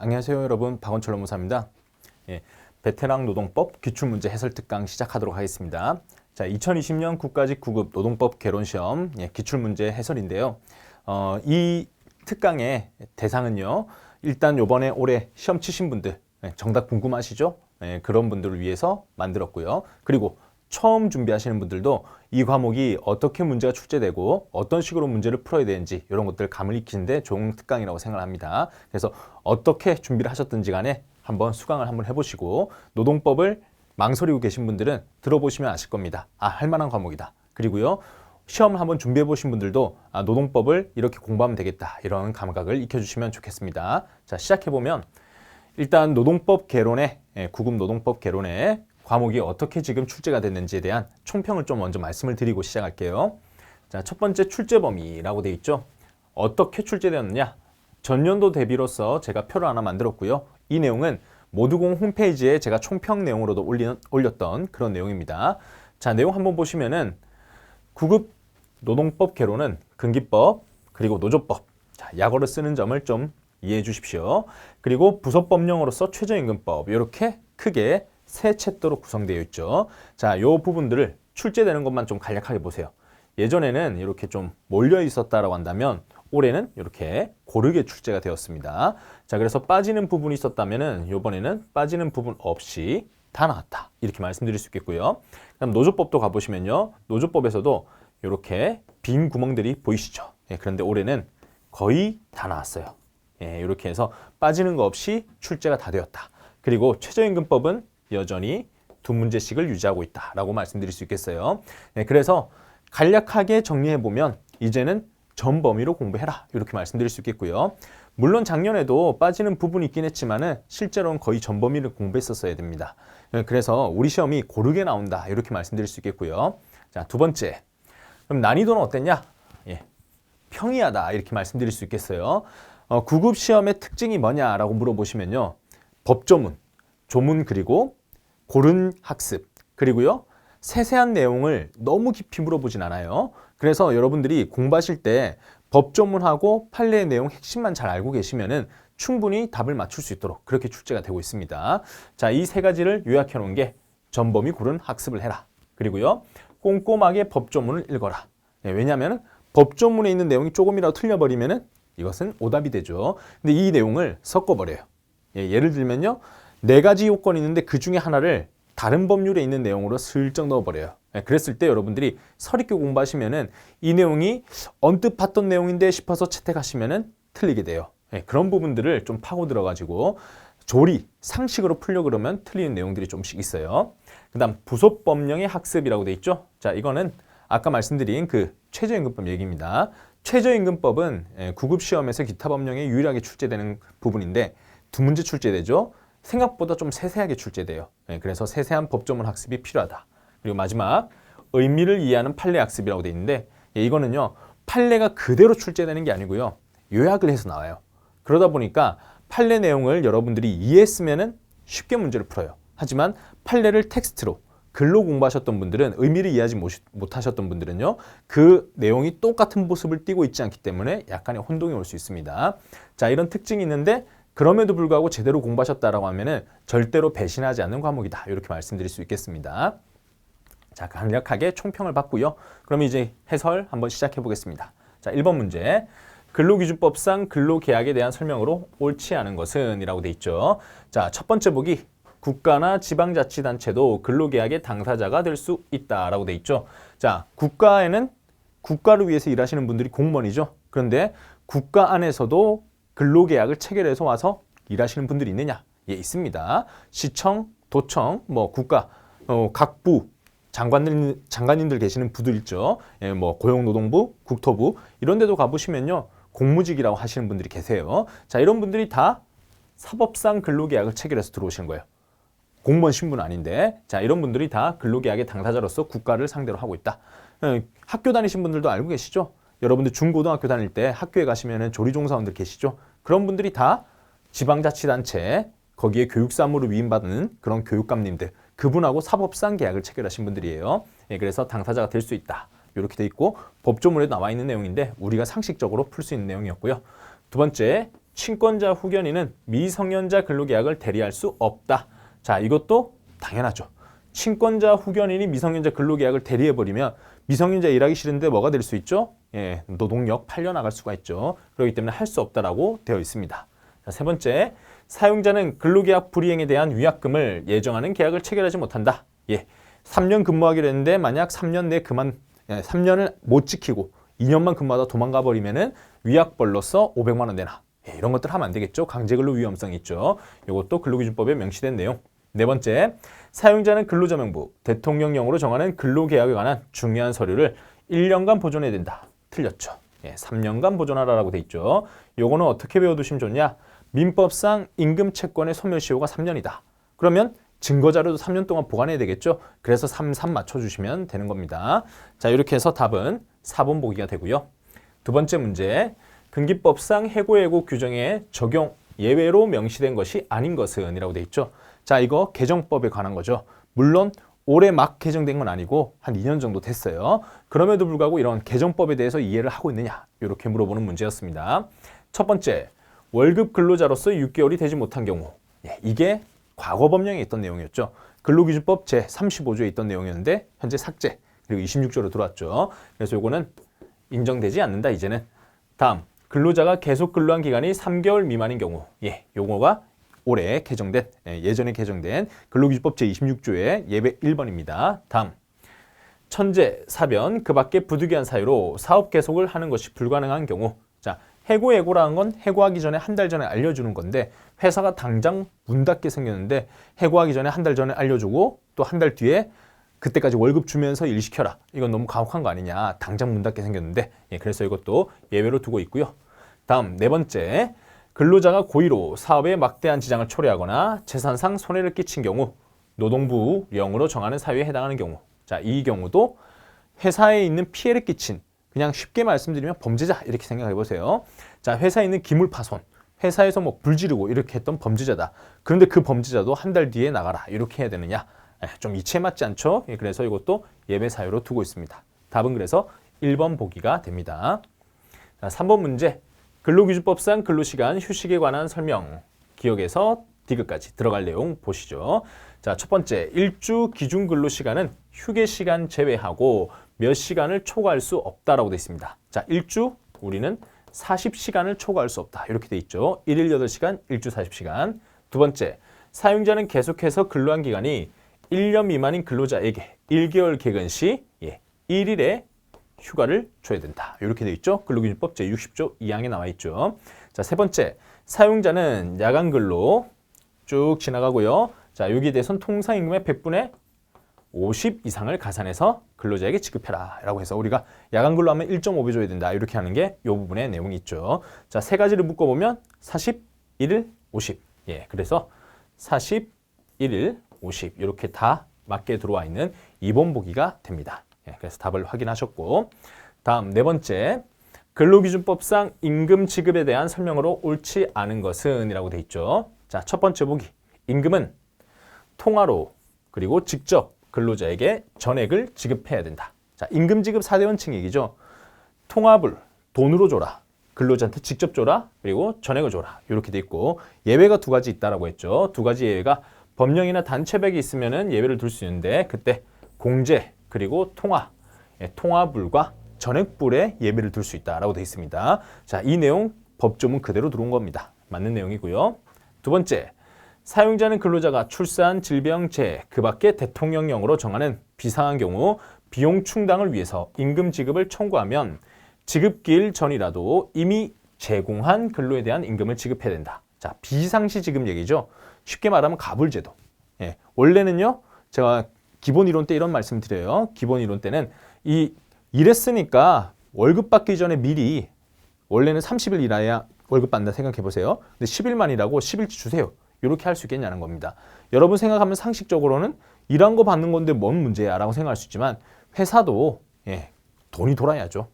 안녕하세요 여러분, 박원철 노무사입니다. 베테랑 노동법 기출문제 해설 특강 시작하도록 하겠습니다. 자, 2020년 국가직 9급 노동법 개론시험 기출문제 해설인데요. 이 특강의 대상은요, 일단 요번에 올해 시험 치신 분들, 정답 궁금하시죠? 그런 분들을 위해서 만들었고요. 그리고 처음 준비하시는 분들도 이 과목이 어떻게 문제가 출제되고 어떤 식으로 문제를 풀어야 되는지 이런 것들 감을 익히는데 좋은 특강이라고 생각합니다. 그래서 어떻게 준비를 하셨든지 간에 한번 수강을 한번 해보시고, 노동법을 망설이고 계신 분들은 들어보시면 아실 겁니다. 할 만한 과목이다. 그리고요, 시험을 한번 준비해 보신 분들도 노동법을 이렇게 공부하면 되겠다, 이런 감각을 익혀주시면 좋겠습니다. 자, 시작해보면 일단 노동법 개론에 9급 노동법 개론에 과목이 어떻게 지금 출제가 됐는지에 대한 총평을 좀 먼저 말씀을 드리고 시작할게요. 자, 첫 번째 출제 범위라고 되어 있죠. 어떻게 출제되었느냐? 전년도 대비로서 제가 표를 하나 만들었고요. 이 내용은 모두공 홈페이지에 제가 총평 내용으로도 올렸던 그런 내용입니다. 자, 내용 한번 보시면은 9급 노동법 개론은 근기법 그리고 노조법, 자, 약어를 쓰는 점을 좀 이해해 주십시오. 그리고 부속법령으로서 최저임금법, 이렇게 크게 세 챕터로 구성되어 있죠. 자, 이 부분들을 출제되는 것만 좀 간략하게 보세요. 예전에는 이렇게 좀 몰려 있었다라고 한다면 올해는 이렇게 고르게 출제가 되었습니다. 자, 그래서 빠지는 부분이 있었다면은 이번에는 빠지는 부분 없이 다 나왔다, 이렇게 말씀드릴 수 있겠고요. 그럼 노조법도 가보시면요, 노조법에서도 이렇게 빈 구멍들이 보이시죠? 그런데 올해는 거의 다 나왔어요. 이렇게 해서 빠지는 거 없이 출제가 다 되었다. 그리고 최저임금법은 여전히 두 문제씩을 유지하고 있다라고 말씀드릴 수 있겠어요. 그래서 간략하게 정리해보면 이제는 전 범위로 공부해라, 이렇게 말씀드릴 수 있겠고요. 물론 작년에도 빠지는 부분이 있긴 했지만은 실제로는 거의 전 범위를 공부했었어야 됩니다. 그래서 우리 시험이 고르게 나온다, 이렇게 말씀드릴 수 있겠고요. 자, 두 번째, 그럼 난이도는 어땠냐? 평이하다, 이렇게 말씀드릴 수 있겠어요. 9급 시험의 특징이 뭐냐라고 물어보시면요, 법조문, 조문, 그리고 고른 학습, 그리고요, 세세한 내용을 너무 깊이 물어보진 않아요. 그래서 여러분들이 공부하실 때 법조문하고 판례의 내용 핵심만 잘 알고 계시면은 충분히 답을 맞출 수 있도록 그렇게 출제가 되고 있습니다. 자, 이 세 가지를 요약해 놓은 게 전범위 고른 학습을 해라, 그리고요, 꼼꼼하게 법조문을 읽어라. 왜냐하면 법조문에 있는 내용이 조금이라도 틀려버리면은 이것은 오답이 되죠. 근데 이 내용을 섞어버려요. 예를 들면요, 4가지 요건이 있는데 그 중에 하나를 다른 법률에 있는 내용으로 슬쩍 넣어버려요. 그랬을 때 여러분들이 서있게 공부하시면은 이 내용이 언뜻 봤던 내용인데 싶어서 채택하시면은 틀리게 돼요. 그런 부분들을 좀 파고 들어가지고 조리, 상식으로 풀려 그러면 틀리는 내용들이 좀씩 있어요. 그 다음 부속법령의 학습이라고 돼 있죠. 자, 이거는 아까 말씀드린 그 최저임금법 얘기입니다. 최저임금법은 9급 시험에서 기타 법령에 유일하게 출제되는 부분인데 두 문제 출제되죠. 생각보다 좀 세세하게 출제돼요. 그래서 세세한 법조문 학습이 필요하다. 그리고 마지막, 의미를 이해하는 판례 학습이라고 돼 있는데 이거는요, 판례가 그대로 출제되는 게 아니고요, 요약을 해서 나와요. 그러다 보니까 판례 내용을 여러분들이 이해했으면은 쉽게 문제를 풀어요. 하지만 판례를 텍스트로 글로 공부하셨던 분들은, 의미를 이해하지 못하셨던 분들은요, 그 내용이 똑같은 모습을 띠고 있지 않기 때문에 약간의 혼동이 올 수 있습니다. 자, 이런 특징이 있는데 그럼에도 불구하고 제대로 공부하셨다라고 하면은 절대로 배신하지 않는 과목이다, 이렇게 말씀드릴 수 있겠습니다. 자, 간략하게 총평을 받고요. 그럼 이제 해설 한번 시작해 보겠습니다. 자, 1번 문제. 근로기준법상 근로계약에 대한 설명으로 옳지 않은 것은 이라고 돼 있죠. 자, 첫 번째 보기, 국가나 지방자치단체도 근로계약의 당사자가 될 수 있다라고 돼 있죠. 자, 국가에는 국가를 위해서 일하시는 분들이 공무원이죠. 그런데 국가 안에서도 근로계약을 체결해서 와서 일하시는 분들이 있느냐? 있습니다. 시청, 도청, 국가, 각 부, 장관님들 계시는 부들 있죠. 고용노동부, 국토부, 이런 데도 가보시면요, 공무직이라고 하시는 분들이 계세요. 자, 이런 분들이 다 사법상 근로계약을 체결해서 들어오시는 거예요. 공무원 신분 아닌데. 자, 이런 분들이 다 근로계약의 당사자로서 국가를 상대로 하고 있다. 학교 다니신 분들도 알고 계시죠? 여러분들 중고등학교 다닐 때 학교에 가시면은 조리종사원들 계시죠? 그런 분들이 다 지방자치단체, 거기에 교육사무로 위임받는 그런 교육감님들, 그분하고 사법상 계약을 체결하신 분들이에요. 그래서 당사자가 될 수 있다, 이렇게 돼 있고 법조문에 나와 있는 내용인데 우리가 상식적으로 풀 수 있는 내용이었고요. 두 번째, 친권자 후견인은 미성년자 근로계약을 대리할 수 없다. 자, 이것도 당연하죠. 친권자 후견인이 미성년자 근로계약을 대리해버리면 미성년자 일하기 싫은데 뭐가 될 수 있죠? 예, 노동력 팔려나갈 수가 있죠. 그렇기 때문에 할 수 없다라고 되어 있습니다. 자, 세 번째, 사용자는 근로계약 불이행에 대한 위약금을 예정하는 계약을 체결하지 못한다. 예, 3년 근무하기로 했는데 만약 3년 내 3년을 못 지키고 2년만 근무하다 도망가 버리면은 위약벌로서 500만 원 내놔. 예, 이런 것들 하면 안 되겠죠. 강제근로 위험성이 있죠. 이것도 근로기준법에 명시된 내용. 네 번째, 사용자는 근로자 명부, 대통령령으로 정하는 근로계약에 관한 중요한 서류를 1년간 보존해야 된다. 틀렸죠. 예, 3년간 보존하라라고 돼 있죠. 요거는 어떻게 배워두시면 좋냐? 민법상 임금채권의 소멸시효가 3년이다. 그러면 증거자료도 3년 동안 보관해야 되겠죠. 그래서 3 맞춰주시면 되는 겁니다. 자, 이렇게 해서 답은 4번 보기가 되고요. 두 번째 문제, 근기법상 해고예고 규정에 적용 예외로 명시된 것이 아닌 것은 이라고 돼 있죠. 자, 이거 개정법에 관한 거죠. 물론 올해 막 개정된 건 아니고 한 2년 정도 됐어요. 그럼에도 불구하고 이런 개정법에 대해서 이해를 하고 있느냐, 이렇게 물어보는 문제였습니다. 첫 번째, 월급 근로자로서 6개월이 되지 못한 경우. 예, 이게 과거 법령에 있던 내용이었죠. 근로기준법 제35조에 있던 내용이었는데 현재 삭제, 그리고 26조로 들어왔죠. 그래서 요거는 인정되지 않는다, 이제는. 다음, 근로자가 계속 근로한 기간이 3개월 미만인 경우. 예, 요거가 올해 개정된, 예전에 개정된 근로기준법 제26조의 예외 1번입니다. 다음, 천재, 사변, 그 밖에 부득이한 사유로 사업 계속을 하는 것이 불가능한 경우. 자, 해고라는 건 해고하기 전에 한 달 전에 알려주는 건데 회사가 당장 문 닫게 생겼는데 해고하기 전에 한 달 전에 알려주고 또 한 달 뒤에 그때까지 월급 주면서 일 시켜라. 이건 너무 가혹한 거 아니냐. 당장 문 닫게 생겼는데. 예, 그래서 이것도 예외로 두고 있고요. 다음, 네 번째, 근로자가 고의로 사업에 막대한 지장을 초래하거나 재산상 손해를 끼친 경우, 노동부령으로 정하는 사유에 해당하는 경우. 자, 이 경우도 회사에 있는 피해를 끼친, 그냥 쉽게 말씀드리면 범죄자, 이렇게 생각해 보세요. 자, 회사에 있는 기물 파손, 회사에서 뭐 불 지르고 이렇게 했던 범죄자다. 그런데 그 범죄자도 한 달 뒤에 나가라. 이렇게 해야 되느냐? 좀 이치에 맞지 않죠? 그래서 이것도 예외 사유로 두고 있습니다. 답은 그래서 1번 보기가 됩니다. 자, 3번 문제. 근로기준법상 근로시간, 휴식에 관한 설명, 기억에서 디귿까지 들어갈 내용 보시죠. 자, 첫 번째, 일주 기준 근로시간은 휴게 시간 제외하고 몇 시간을 초과할 수 없다라고 되어 있습니다. 자, 일주 우리는 40시간을 초과할 수 없다. 이렇게 돼 있죠. 1일 8시간, 일주 40시간. 두 번째, 사용자는 계속해서 근로한 기간이 1년 미만인 근로자에게 1개월 개근 시 1일의 휴가를 줘야 된다. 이렇게 돼 있죠. 근로기준법 제60조 2항에 나와 있죠. 자, 세 번째, 사용자는 야간 근로 쭉 지나가고요. 자, 여기에 대해서는 통상임금의 100분의 50 이상을 가산해서 근로자에게 지급해라 라고 해서 우리가 야간 근로하면 1.5배 줘야 된다. 이렇게 하는 게 이 부분에 내용이 있죠. 자, 세 가지를 묶어보면 41일 50. 예, 그래서 41일 50 이렇게 다 맞게 들어와 있는 2번 보기가 됩니다. 예, 그래서 답을 확인하셨고, 다음 네 번째, 근로기준법상 임금 지급에 대한 설명으로 옳지 않은 것은 이라고 돼 있죠. 자, 첫 번째 보기, 임금은 통화로 그리고 직접 근로자에게 전액을 지급해야 된다. 자, 임금 지급 4대 원칙 얘기죠. 통화불, 돈으로 줘라. 근로자한테 직접 줘라. 그리고 전액을 줘라. 이렇게 돼 있고, 예외가 두 가지 있다라고 했죠. 두 가지 예외가 법령이나 단체백이 있으면은 예외를 둘 수 있는데, 그때 공제 그리고 통화, 통화불과 전액불에 예외를 둘 수 있다라고 돼 있습니다. 자, 이 내용 법조문 그대로 들어온 겁니다. 맞는 내용이고요. 두 번째, 사용자는 근로자가 출산, 질병, 재해, 그 밖에 대통령령으로 정하는 비상한 경우 비용 충당을 위해서 임금 지급을 청구하면 지급기일 전이라도 이미 제공한 근로에 대한 임금을 지급해야 된다. 자, 비상시 지급 얘기죠. 쉽게 말하면 가불제도. 예, 원래는요, 제가 기본 이론 때 이런 말씀 드려요. 기본 이론 때는 일했으니까 월급 받기 전에 미리, 원래는 30일 일해야 월급 받는다 생각해 보세요. 근데 10일만 일하고 10일치 주세요. 이렇게 할 수 있겠냐는 겁니다. 여러분 생각하면 상식적으로는 일한 거 받는 건데 뭔 문제야 라고 생각할 수 있지만 회사도 돈이 돌아야죠.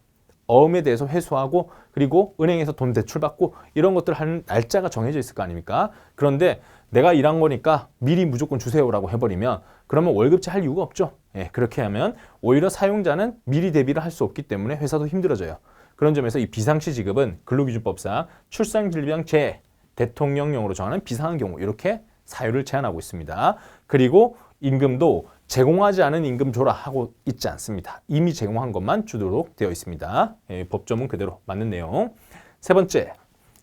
어음에 대해서 회수하고 그리고 은행에서 돈 대출받고 이런 것들 하는 날짜가 정해져 있을 거 아닙니까? 그런데 내가 일한 거니까 미리 무조건 주세요라고 해버리면 그러면 월급제 할 이유가 없죠. 그렇게 하면 오히려 사용자는 미리 대비를 할 수 없기 때문에 회사도 힘들어져요. 그런 점에서 이 비상시 지급은 근로기준법상 출산, 질병, 재해 대통령령으로 정하는 비상한 경우 이렇게 사유를 제한하고 있습니다. 그리고 임금도 제공하지 않은 임금 줘라 하고 있지 않습니다. 이미 제공한 것만 주도록 되어 있습니다. 법조문 그대로 맞는 내용. 세 번째,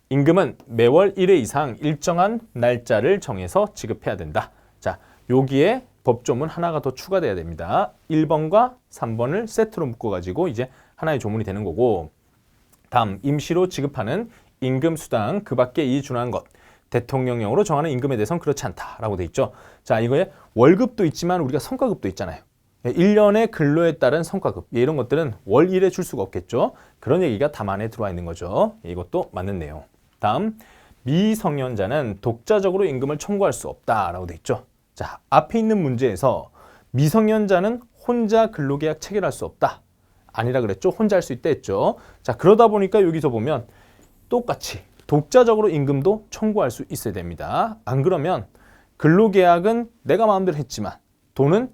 임금은 매월 1회 이상 일정한 날짜를 정해서 지급해야 된다. 자, 여기에 법조문 하나가 더 추가돼야 됩니다. 1번과 3번을 세트로 묶어가지고 이제 하나의 조문이 되는 거고, 다음 임시로 지급하는 임금 수당 그 밖에 이 준하는 것, 대통령령으로 정하는 임금에 대해서는 그렇지 않다라고 돼 있죠. 자, 이거에 월급도 있지만 우리가 성과급도 있잖아요. 1년의 근로에 따른 성과급, 이런 것들은 월 1회 줄 수가 없겠죠. 그런 얘기가 답안에 들어와 있는 거죠. 이것도 맞는 내용. 다음, 미성년자는 독자적으로 임금을 청구할 수 없다라고 돼 있죠. 자, 앞에 있는 문제에서 미성년자는 혼자 근로계약 체결할 수 없다. 아니라 그랬죠. 혼자 할 수 있다 했죠. 자, 그러다 보니까 여기서 보면 똑같이 독자적으로 임금도 청구할 수 있어야 됩니다. 안 그러면 근로계약은 내가 마음대로 했지만 돈은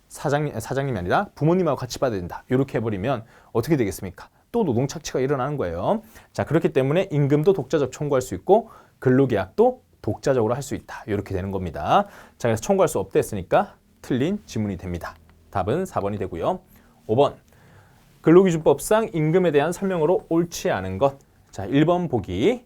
사장님이 아니라 부모님하고 같이 받아야 된다. 이렇게 해버리면 어떻게 되겠습니까? 또 노동착취가 일어나는 거예요. 자, 그렇기 때문에 임금도 독자적 청구할 수 있고 근로계약도 독자적으로 할 수 있다. 이렇게 되는 겁니다. 자, 그래서 청구할 수 없다 했으니까 틀린 지문이 됩니다. 답은 4번이 되고요. 5번, 근로기준법상 임금에 대한 설명으로 옳지 않은 것. 자, 1번 보기.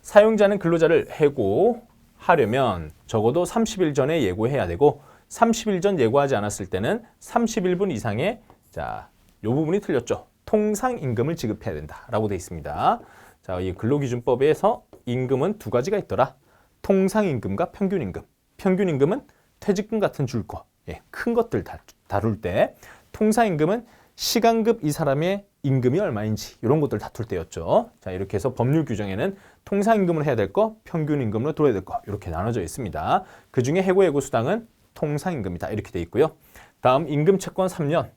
사용자는 근로자를 해고하려면 적어도 30일 전에 예고해야 되고 30일 전 예고하지 않았을 때는 31분 이상의, 자, 이 부분이 틀렸죠. 통상임금을 지급해야 된다라고 되어 있습니다. 자, 이 근로기준법에서 임금은 두 가지가 있더라. 통상임금과 평균임금. 평균임금은 퇴직금 같은 줄 거, 큰 것들 다룰 때, 통상임금은 시간급 이 사람의 임금이 얼마인지 이런 것들 다툴 때였죠. 자, 이렇게 해서 법률 규정에는 통상임금을 해야 될 거, 평균임금으로 들어야 될 거 이렇게 나눠져 있습니다. 그중에 해고 수당은 통상임금이다 이렇게 돼 있고요. 다음 임금 채권 3년,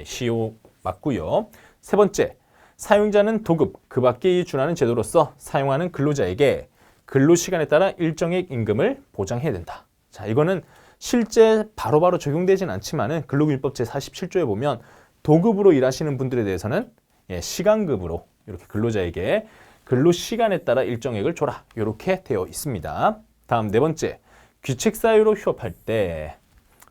시효 맞고요. 세 번째, 사용자는 도급, 그 밖에 준하는 제도로서 사용하는 근로자에게 근로시간에 따라 일정액 임금을 보장해야 된다. 자, 이거는 실제 바로바로 적용되진 않지만은 근로기준법 제47조에 보면 도급으로 일하시는 분들에 대해서는 시간급으로 이렇게 근로자에게 근로시간에 따라 일정액을 줘라 이렇게 되어 있습니다. 다음 네 번째, 귀책사유로 휴업할 때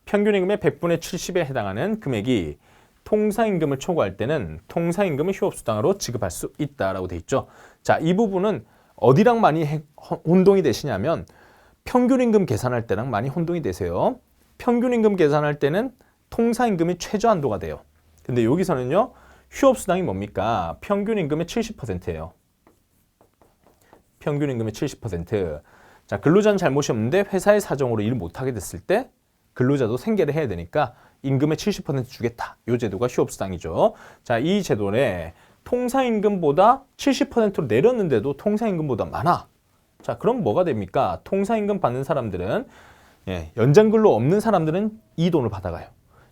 평균임금의 100분의 70에 해당하는 금액이 통상임금을 초과할 때는 통상임금을 휴업수당으로 지급할 수 있다라고 돼 있죠. 자, 이 부분은 어디랑 많이 혼동이 되시냐면 평균임금 계산할 때랑 많이 혼동이 되세요. 평균임금 계산할 때는 통상임금이 최저한도가 돼요. 근데 여기서는요, 휴업수당이 뭡니까? 평균임금의 70%예요. 평균임금의 70%. 자, 근로자는 잘못이 없는데 회사의 사정으로 일을 못하게 됐을 때 근로자도 생계를 해야 되니까 임금의 70% 주겠다. 이 제도가 휴업수당이죠. 자, 이 제도에 통상임금보다 70%로 내렸는데도 통상임금보다 많아. 자, 그럼 뭐가 됩니까? 통상임금 받는 사람들은, 연장근로 없는 사람들은 이 돈을 받아가요.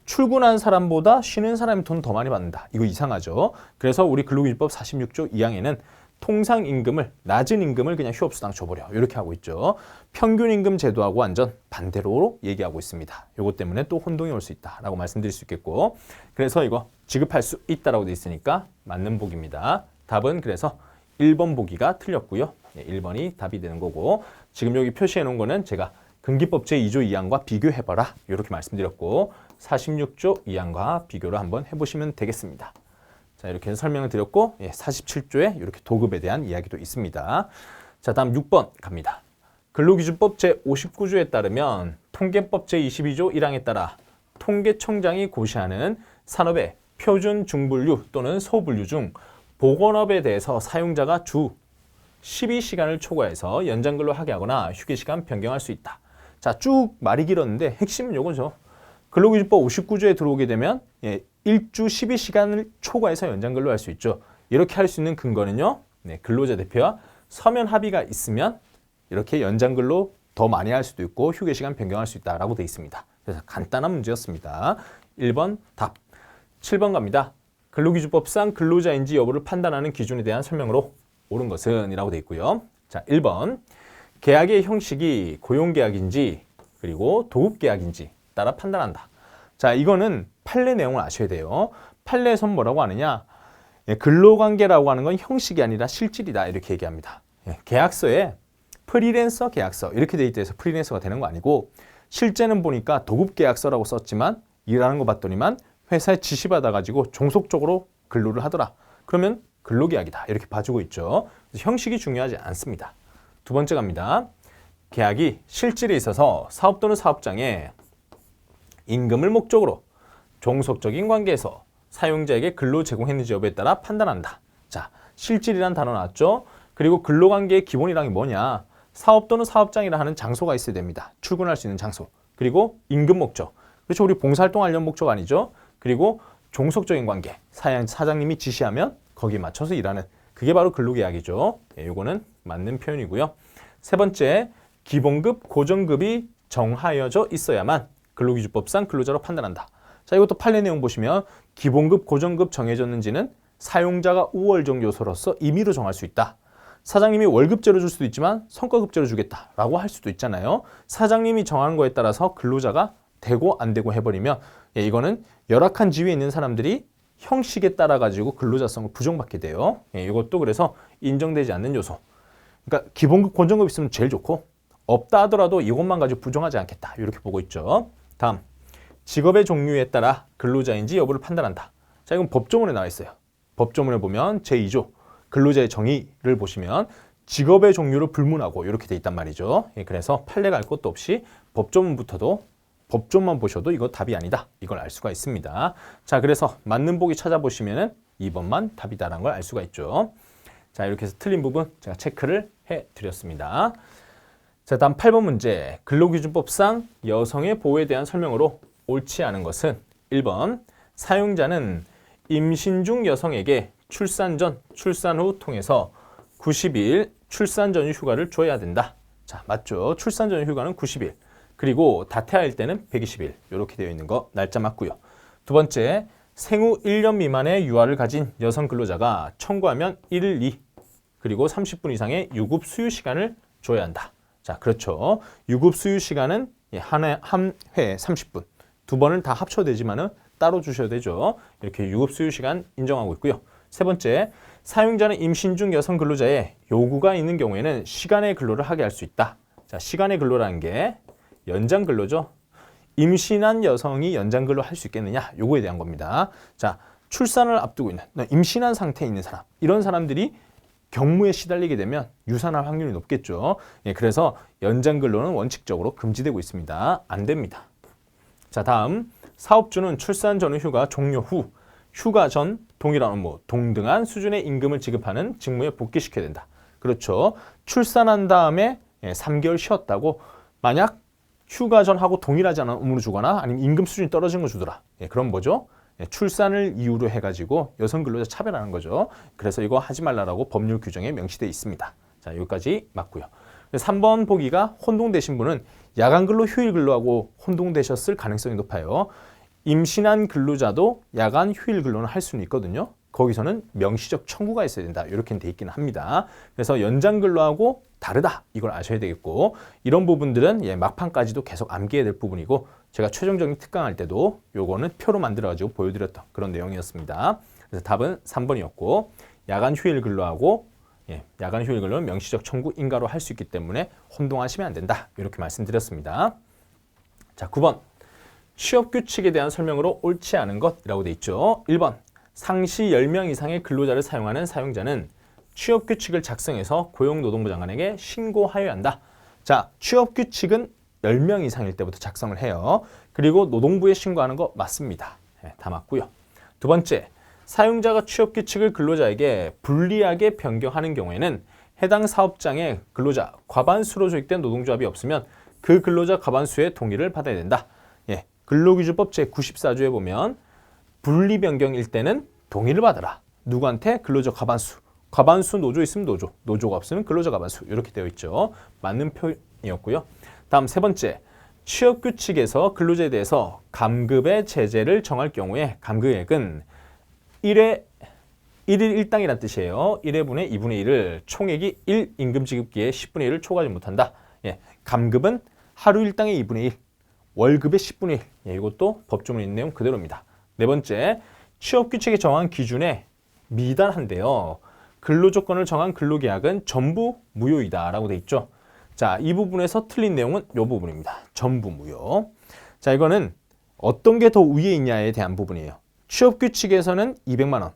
출근한 사람보다 쉬는 사람이 돈 더 많이 받는다. 이거 이상하죠. 그래서 우리 근로기준법 46조 2항에는 통상임금을, 낮은 임금을 그냥 휴업수당 줘버려. 이렇게 하고 있죠. 평균임금 제도하고 완전 반대로 얘기하고 있습니다. 이것 때문에 또 혼동이 올 수 있다라고 말씀드릴 수 있겠고, 그래서 이거 지급할 수 있다라고 돼 있으니까 맞는 보기입니다. 답은 그래서 1번 보기가 틀렸고요. 1번이 답이 되는 거고, 지금 여기 표시해 놓은 거는 제가 근기법 제2조 2항과 비교해봐라 이렇게 말씀드렸고 46조 2항과 비교를 한번 해보시면 되겠습니다. 자, 이렇게 해서 설명을 드렸고 47조에 이렇게 도급에 대한 이야기도 있습니다. 자, 다음 6번 갑니다. 근로기준법 제59조에 따르면 통계법 제22조 1항에 따라 통계청장이 고시하는 산업의 표준 중분류 또는 소분류 중 보건업에 대해서 사용자가 주 12시간을 초과해서 연장근로 하게 하거나 휴게시간 변경할 수 있다. 자, 쭉 말이 길었는데 핵심은 요거죠. 근로기준법 59조에 들어오게 되면 일주 12시간을 초과해서 연장근로 할 수 있죠. 이렇게 할 수 있는 근거는요. 근로자 대표와 서면 합의가 있으면 이렇게 연장근로 더 많이 할 수도 있고 휴게시간 변경할 수 있다라고 돼 있습니다. 그래서 간단한 문제였습니다. 1번 답. 7번 갑니다. 근로기준법상 근로자인지 여부를 판단하는 기준에 대한 설명으로 옳은 것은 이라고 돼 있고요. 자, 1번 계약의 형식이 고용계약인지 그리고 도급계약인지 따라 판단한다. 자, 이거는 판례 내용을 아셔야 돼요. 판례에선 뭐라고 하느냐? 근로관계라고 하는 건 형식이 아니라 실질이다 이렇게 얘기합니다. 계약서에 프리랜서 계약서 이렇게 돼 있대서 프리랜서가 되는 거 아니고 실제는 보니까 도급 계약서라고 썼지만 일하는 거 봤더니만 회사에 지시받아가지고 종속적으로 근로를 하더라. 그러면 근로계약이다. 이렇게 봐주고 있죠. 그래서 형식이 중요하지 않습니다. 두 번째 갑니다. 계약이 실질에 있어서 사업 또는 사업장에 임금을 목적으로 종속적인 관계에서 사용자에게 근로 제공했는지 여부에 따라 판단한다. 자, 실질이란 단어 나왔죠? 그리고 근로관계의 기본이란 게 뭐냐? 사업 또는 사업장이라 하는 장소가 있어야 됩니다. 출근할 수 있는 장소. 그리고 임금 목적. 그렇죠. 우리 봉사활동 관련 목적 아니죠? 그리고 종속적인 관계. 사장님이 지시하면 거기에 맞춰서 일하는. 그게 바로 근로계약이죠. 요거는 맞는 표현이고요. 세 번째, 기본급, 고정급이 정하여져 있어야만 근로기준법상 근로자로 판단한다. 자, 이것도 판례 내용 보시면 기본급, 고정급 정해졌는지는 사용자가 우월적 요소로서 임의로 정할 수 있다. 사장님이 월급제로 줄 수도 있지만 성과급제로 주겠다라고 할 수도 있잖아요. 사장님이 정하는 거에 따라서 근로자가 되고 안 되고 해버리면 이거는 열악한 지위에 있는 사람들이 형식에 따라 가지고 근로자성을 부정받게 돼요. 이것도 그래서 인정되지 않는 요소. 그러니까 기본급, 고정급 있으면 제일 좋고 없다 하더라도 이것만 가지고 부정하지 않겠다. 이렇게 보고 있죠. 다음, 직업의 종류에 따라 근로자인지 여부를 판단한다. 자, 이건 법조문에 나와 있어요. 법조문에 보면 제2조 근로자의 정의를 보시면 직업의 종류를 불문하고 이렇게 돼 있단 말이죠. 그래서 판례가 알 것도 없이 법조문부터도 법조문만 보셔도 이거 답이 아니다. 이걸 알 수가 있습니다. 자, 그래서 맞는 보기 찾아보시면은 2번만 답이다라는 걸 알 수가 있죠. 자, 이렇게 해서 틀린 부분 제가 체크를 해드렸습니다. 자, 다음 8번 문제. 근로기준법상 여성의 보호에 대한 설명으로 옳지 않은 것은 1번 사용자는 임신 중 여성에게 출산 전, 출산 후 통해서 90일 출산 전후 휴가를 줘야 된다. 자, 맞죠? 출산 전후 휴가는 90일. 그리고 다태아일 때는 120일. 이렇게 되어 있는 거 날짜 맞고요. 두 번째, 생후 1년 미만의 유아를 가진 여성 근로자가 청구하면 1일 2 그리고 30분 이상의 유급 수유 시간을 줘야 한다. 자, 그렇죠. 유급 수유 시간은 한 회 30분. 두 번을 다 합쳐도 되지만은 따로 주셔야 되죠. 이렇게 유급 수유 시간 인정하고 있고요. 세 번째, 사용자는 임신 중 여성 근로자의 요구가 있는 경우에는 시간의 근로를 하게 할 수 있다. 자, 시간의 근로라는 게 연장 근로죠. 임신한 여성이 연장 근로 할 수 있겠느냐? 요거에 대한 겁니다. 자, 출산을 앞두고 있는 임신한 상태에 있는 사람. 이런 사람들이 경무에 시달리게 되면 유산할 확률이 높겠죠. 그래서 연장 근로는 원칙적으로 금지되고 있습니다. 안 됩니다. 자, 다음 사업주는 출산 전후 휴가 종료 후 휴가 전 동일한 동등한 수준의 임금을 지급하는 직무에 복귀시켜야 된다. 그렇죠. 출산한 다음에 3개월 쉬었다고 만약 휴가 전하고 동일하지 않은 업무를 주거나 아니면 임금 수준이 떨어진 거 주더라. 그럼 뭐죠? 출산을 이유로 해가지고 여성 근로자 차별하는 거죠. 그래서 이거 하지 말라라고 법률 규정에 명시되어 있습니다. 자, 여기까지 맞고요. 3번 보기가 혼동되신 분은 야간 근로, 휴일 근로하고 혼동되셨을 가능성이 높아요. 임신한 근로자도 야간, 휴일 근로는 할 수는 있거든요. 거기서는 명시적 청구가 있어야 된다. 이렇게 돼 있기는 합니다. 그래서 연장 근로하고 다르다. 이걸 아셔야 되겠고 이런 부분들은 막판까지도 계속 암기해야 될 부분이고 제가 최종적인 특강할 때도 요거는 표로 만들어가지고 보여드렸던 그런 내용이었습니다. 그래서 답은 3번이었고 야간 휴일 근로하고 야간 휴일 근로는 명시적 청구 인가로 할 수 있기 때문에 혼동하시면 안 된다. 이렇게 말씀드렸습니다. 자, 9번. 취업규칙에 대한 설명으로 옳지 않은 것이라고 돼 있죠. 1번. 상시 10명 이상의 근로자를 사용하는 사용자는 취업규칙을 작성해서 고용노동부 장관에게 신고하여야 한다. 자, 취업규칙은 10명 이상일 때부터 작성을 해요. 그리고 노동부에 신고하는 거 맞습니다. 다 맞고요. 두 번째, 사용자가 취업규칙을 근로자에게 불리하게 변경하는 경우에는 해당 사업장에 근로자 과반수로 조직된 노동조합이 없으면 그 근로자 과반수의 동의를 받아야 된다. 근로기준법 제94조에 보면 분리 변경일 때는 동의를 받아라. 누구한테? 근로자 과반수. 과반수 노조 있으면 노조, 노조가 없으면 근로자 과반수. 이렇게 되어 있죠. 맞는 표현이었고요. 다음 세 번째, 취업규칙에서 근로자에 대해서 감급의 제재를 정할 경우에 감급액은 1일 1당이라는 뜻이에요. 1회분의 2분의 1을 총액이 1 임금지급기에 10분의 1을 초과하지 못한다. 감급은 하루 1당의 2분의 1, 월급의 10분의 1. 이것도 법조문에 있는 내용 그대로입니다. 네 번째, 취업규칙에 정한 기준에 미달한데요. 근로조건을 정한 근로계약은 전부 무효이다 라고 돼 있죠. 자, 이 부분에서 틀린 내용은 이 부분입니다. 전부 무효. 자, 이거는 어떤 게 더 위에 있냐에 대한 부분이에요. 취업규칙에서는 200만 원,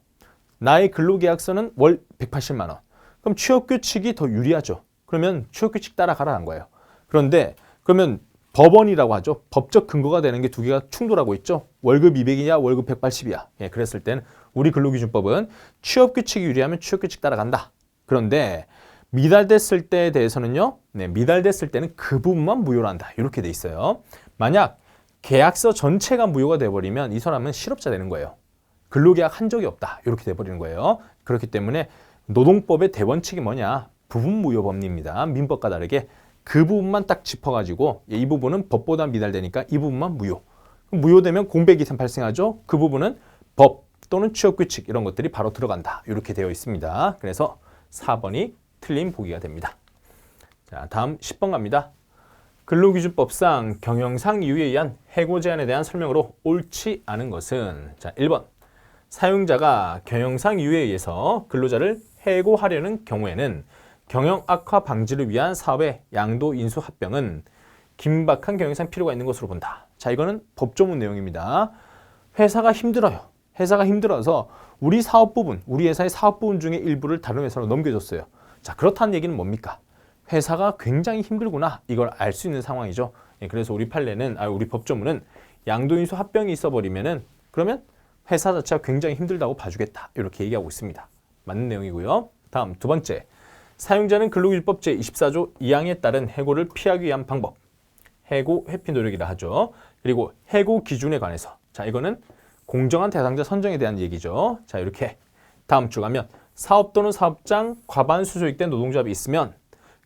나의 근로계약서는 월 180만 원. 그럼 취업규칙이 더 유리하죠. 그러면 취업규칙 따라가라는 거예요. 그런데 그러면 법원이라고 하죠. 법적 근거가 되는 게 두 개가 충돌하고 있죠. 월급 200이냐 월급 180이야. 예, 그랬을 때는 우리 근로기준법은 취업규칙이 유리하면 취업규칙 따라간다. 그런데 미달됐을 때에 대해서는요. 네, 미달됐을 때는 그 부분만 무효로 한다. 이렇게 돼 있어요. 만약 계약서 전체가 무효가 돼버리면 이 사람은 실업자 되는 거예요. 근로계약 한 적이 없다. 이렇게 돼버리는 거예요. 그렇기 때문에 노동법의 대원칙이 뭐냐? 부분무효법리입니다. 민법과 다르게 그 부분만 딱 짚어가지고 이 부분은 법보다 미달되니까 이 부분만 무효. 무효되면 공백이 발생하죠. 그 부분은 법 또는 취업규칙 이런 것들이 바로 들어간다. 이렇게 되어 있습니다. 그래서 4번이 틀린 보기가 됩니다. 자, 다음 10번 갑니다. 근로기준법상 경영상 이유에 의한 해고 제한에 대한 설명으로 옳지 않은 것은 자, 1번 사용자가 경영상 이유에 의해서 근로자를 해고하려는 경우에는 경영 악화 방지를 위한 사업의 양도 인수 합병은 긴박한 경영상 필요가 있는 것으로 본다. 자, 이거는 법조문 내용입니다. 회사가 힘들어요. 회사가 힘들어서 우리 사업 부분, 우리 회사의 사업 부분 중에 일부를 다른 회사로 넘겨줬어요. 자, 그렇다는 얘기는 뭡니까? 회사가 굉장히 힘들구나. 이걸 알 수 있는 상황이죠. 예, 그래서 우리 판례는, 우리 법조문은 양도 인수 합병이 있어버리면은 그러면 회사 자체가 굉장히 힘들다고 봐주겠다. 이렇게 얘기하고 있습니다. 맞는 내용이고요. 다음 두 번째. 사용자는 근로기준법 제24조 2항에 따른 해고를 피하기 위한 방법. 해고 회피 노력이라 하죠. 그리고 해고 기준에 관해서. 자, 이거는 공정한 대상자 선정에 대한 얘기죠. 자, 이렇게 다음 주 가면 사업 또는 사업장 과반 수소익된 노동조합이 있으면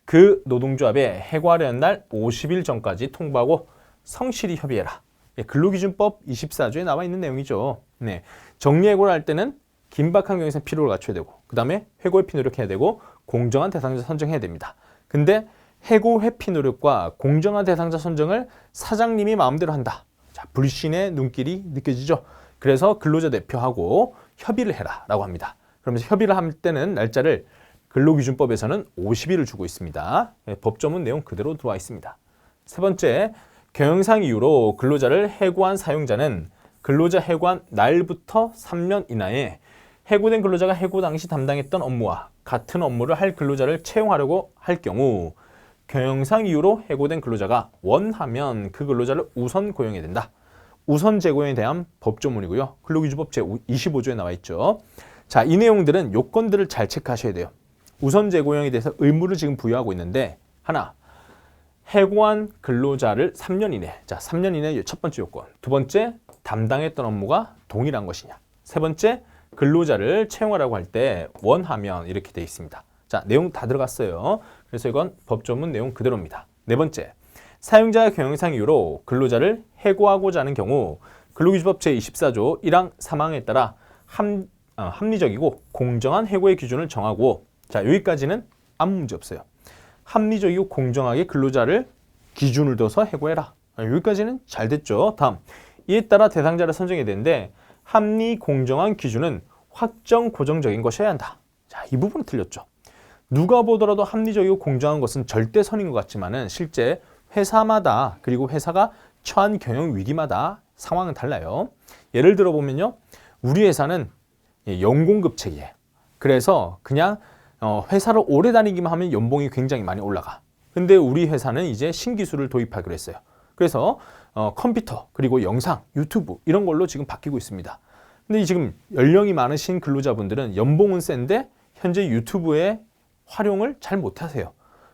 그 노동조합에 해고하려는 날 50일 전까지 통보하고 성실히 협의해라. 예, 근로기준법 24조에 나와 있는 내용이죠. 네, 정리해고를 할 때는 긴박한 경영상 필요를 갖춰야 되고 그 다음에 해고 회피 노력해야 되고 공정한 대상자 선정해야 됩니다. 근데 해고 회피 노력과 공정한 대상자 선정을 사장님이 마음대로 한다. 자, 불신의 눈길이 느껴지죠. 그래서 근로자 대표하고 협의를 해라 라고 합니다. 그러면서 협의를 할 때는 날짜를 근로기준법에서는 50일을 주고 있습니다. 법조문 내용 그대로 들어와 있습니다. 세 번째, 경영상 이유로 근로자를 해고한 사용자는 근로자 해고한 날부터 3년 이내에 해고된 근로자가 해고 당시 담당했던 업무와 같은 업무를 할 근로자를 채용하려고 할 경우 경영상 이유로 해고된 근로자가 원하면 그 근로자를 우선 고용해야 된다. 우선 재고용에 대한 법조문이고요. 근로기준법 제25조에 나와 있죠. 자, 이 내용들은 요건들을 잘 체크하셔야 돼요. 우선 재고용에 대해서 의무를 지금 부여하고 있는데 하나, 해고한 근로자를 3년 이내. 자, 3년 이내 첫 번째 요건. 두 번째, 담당했던 업무가 동일한 것이냐. 세 번째, 근로자를 채용하라고 할 때 원하면 이렇게 되어 있습니다. 자, 내용 다 들어갔어요. 그래서 이건 법조문 내용 그대로입니다. 네 번째, 사용자 경영상 이유로 근로자를 해고하고자 하는 경우 근로기준법 제24조 1항 3항에 따라 합리적이고 공정한 해고의 기준을 정하고 자, 여기까지는 아무 문제 없어요. 합리적이고 공정하게 근로자를 기준을 둬서 해고해라. 여기까지는 잘 됐죠. 다음, 이에 따라 대상자를 선정해야 되는데 합리 공정한 기준은 확정 고정적인 것이어야 한다. 자, 이 부분은 틀렸죠. 누가 보더라도 합리적이고 공정한 것은 절대선인 것 같지만은 실제 회사마다 그리고 회사가 처한 경영 위기마다 상황은 달라요. 예를 들어 보면요. 우리 회사는 연공급책이에요. 그래서 그냥 회사를 오래 다니기만 하면 연봉이 굉장히 많이 올라가. 근데 우리 회사는 이제 신기술을 도입하기로 했어요. 그래서 컴퓨터 그리고 영상, 유튜브 이런 걸로 지금 바뀌고 있습니다. 근데 지금 연령이 많으신 근로자분들은 연봉은 센데 현재 유튜브의 활용을 잘 못하세요.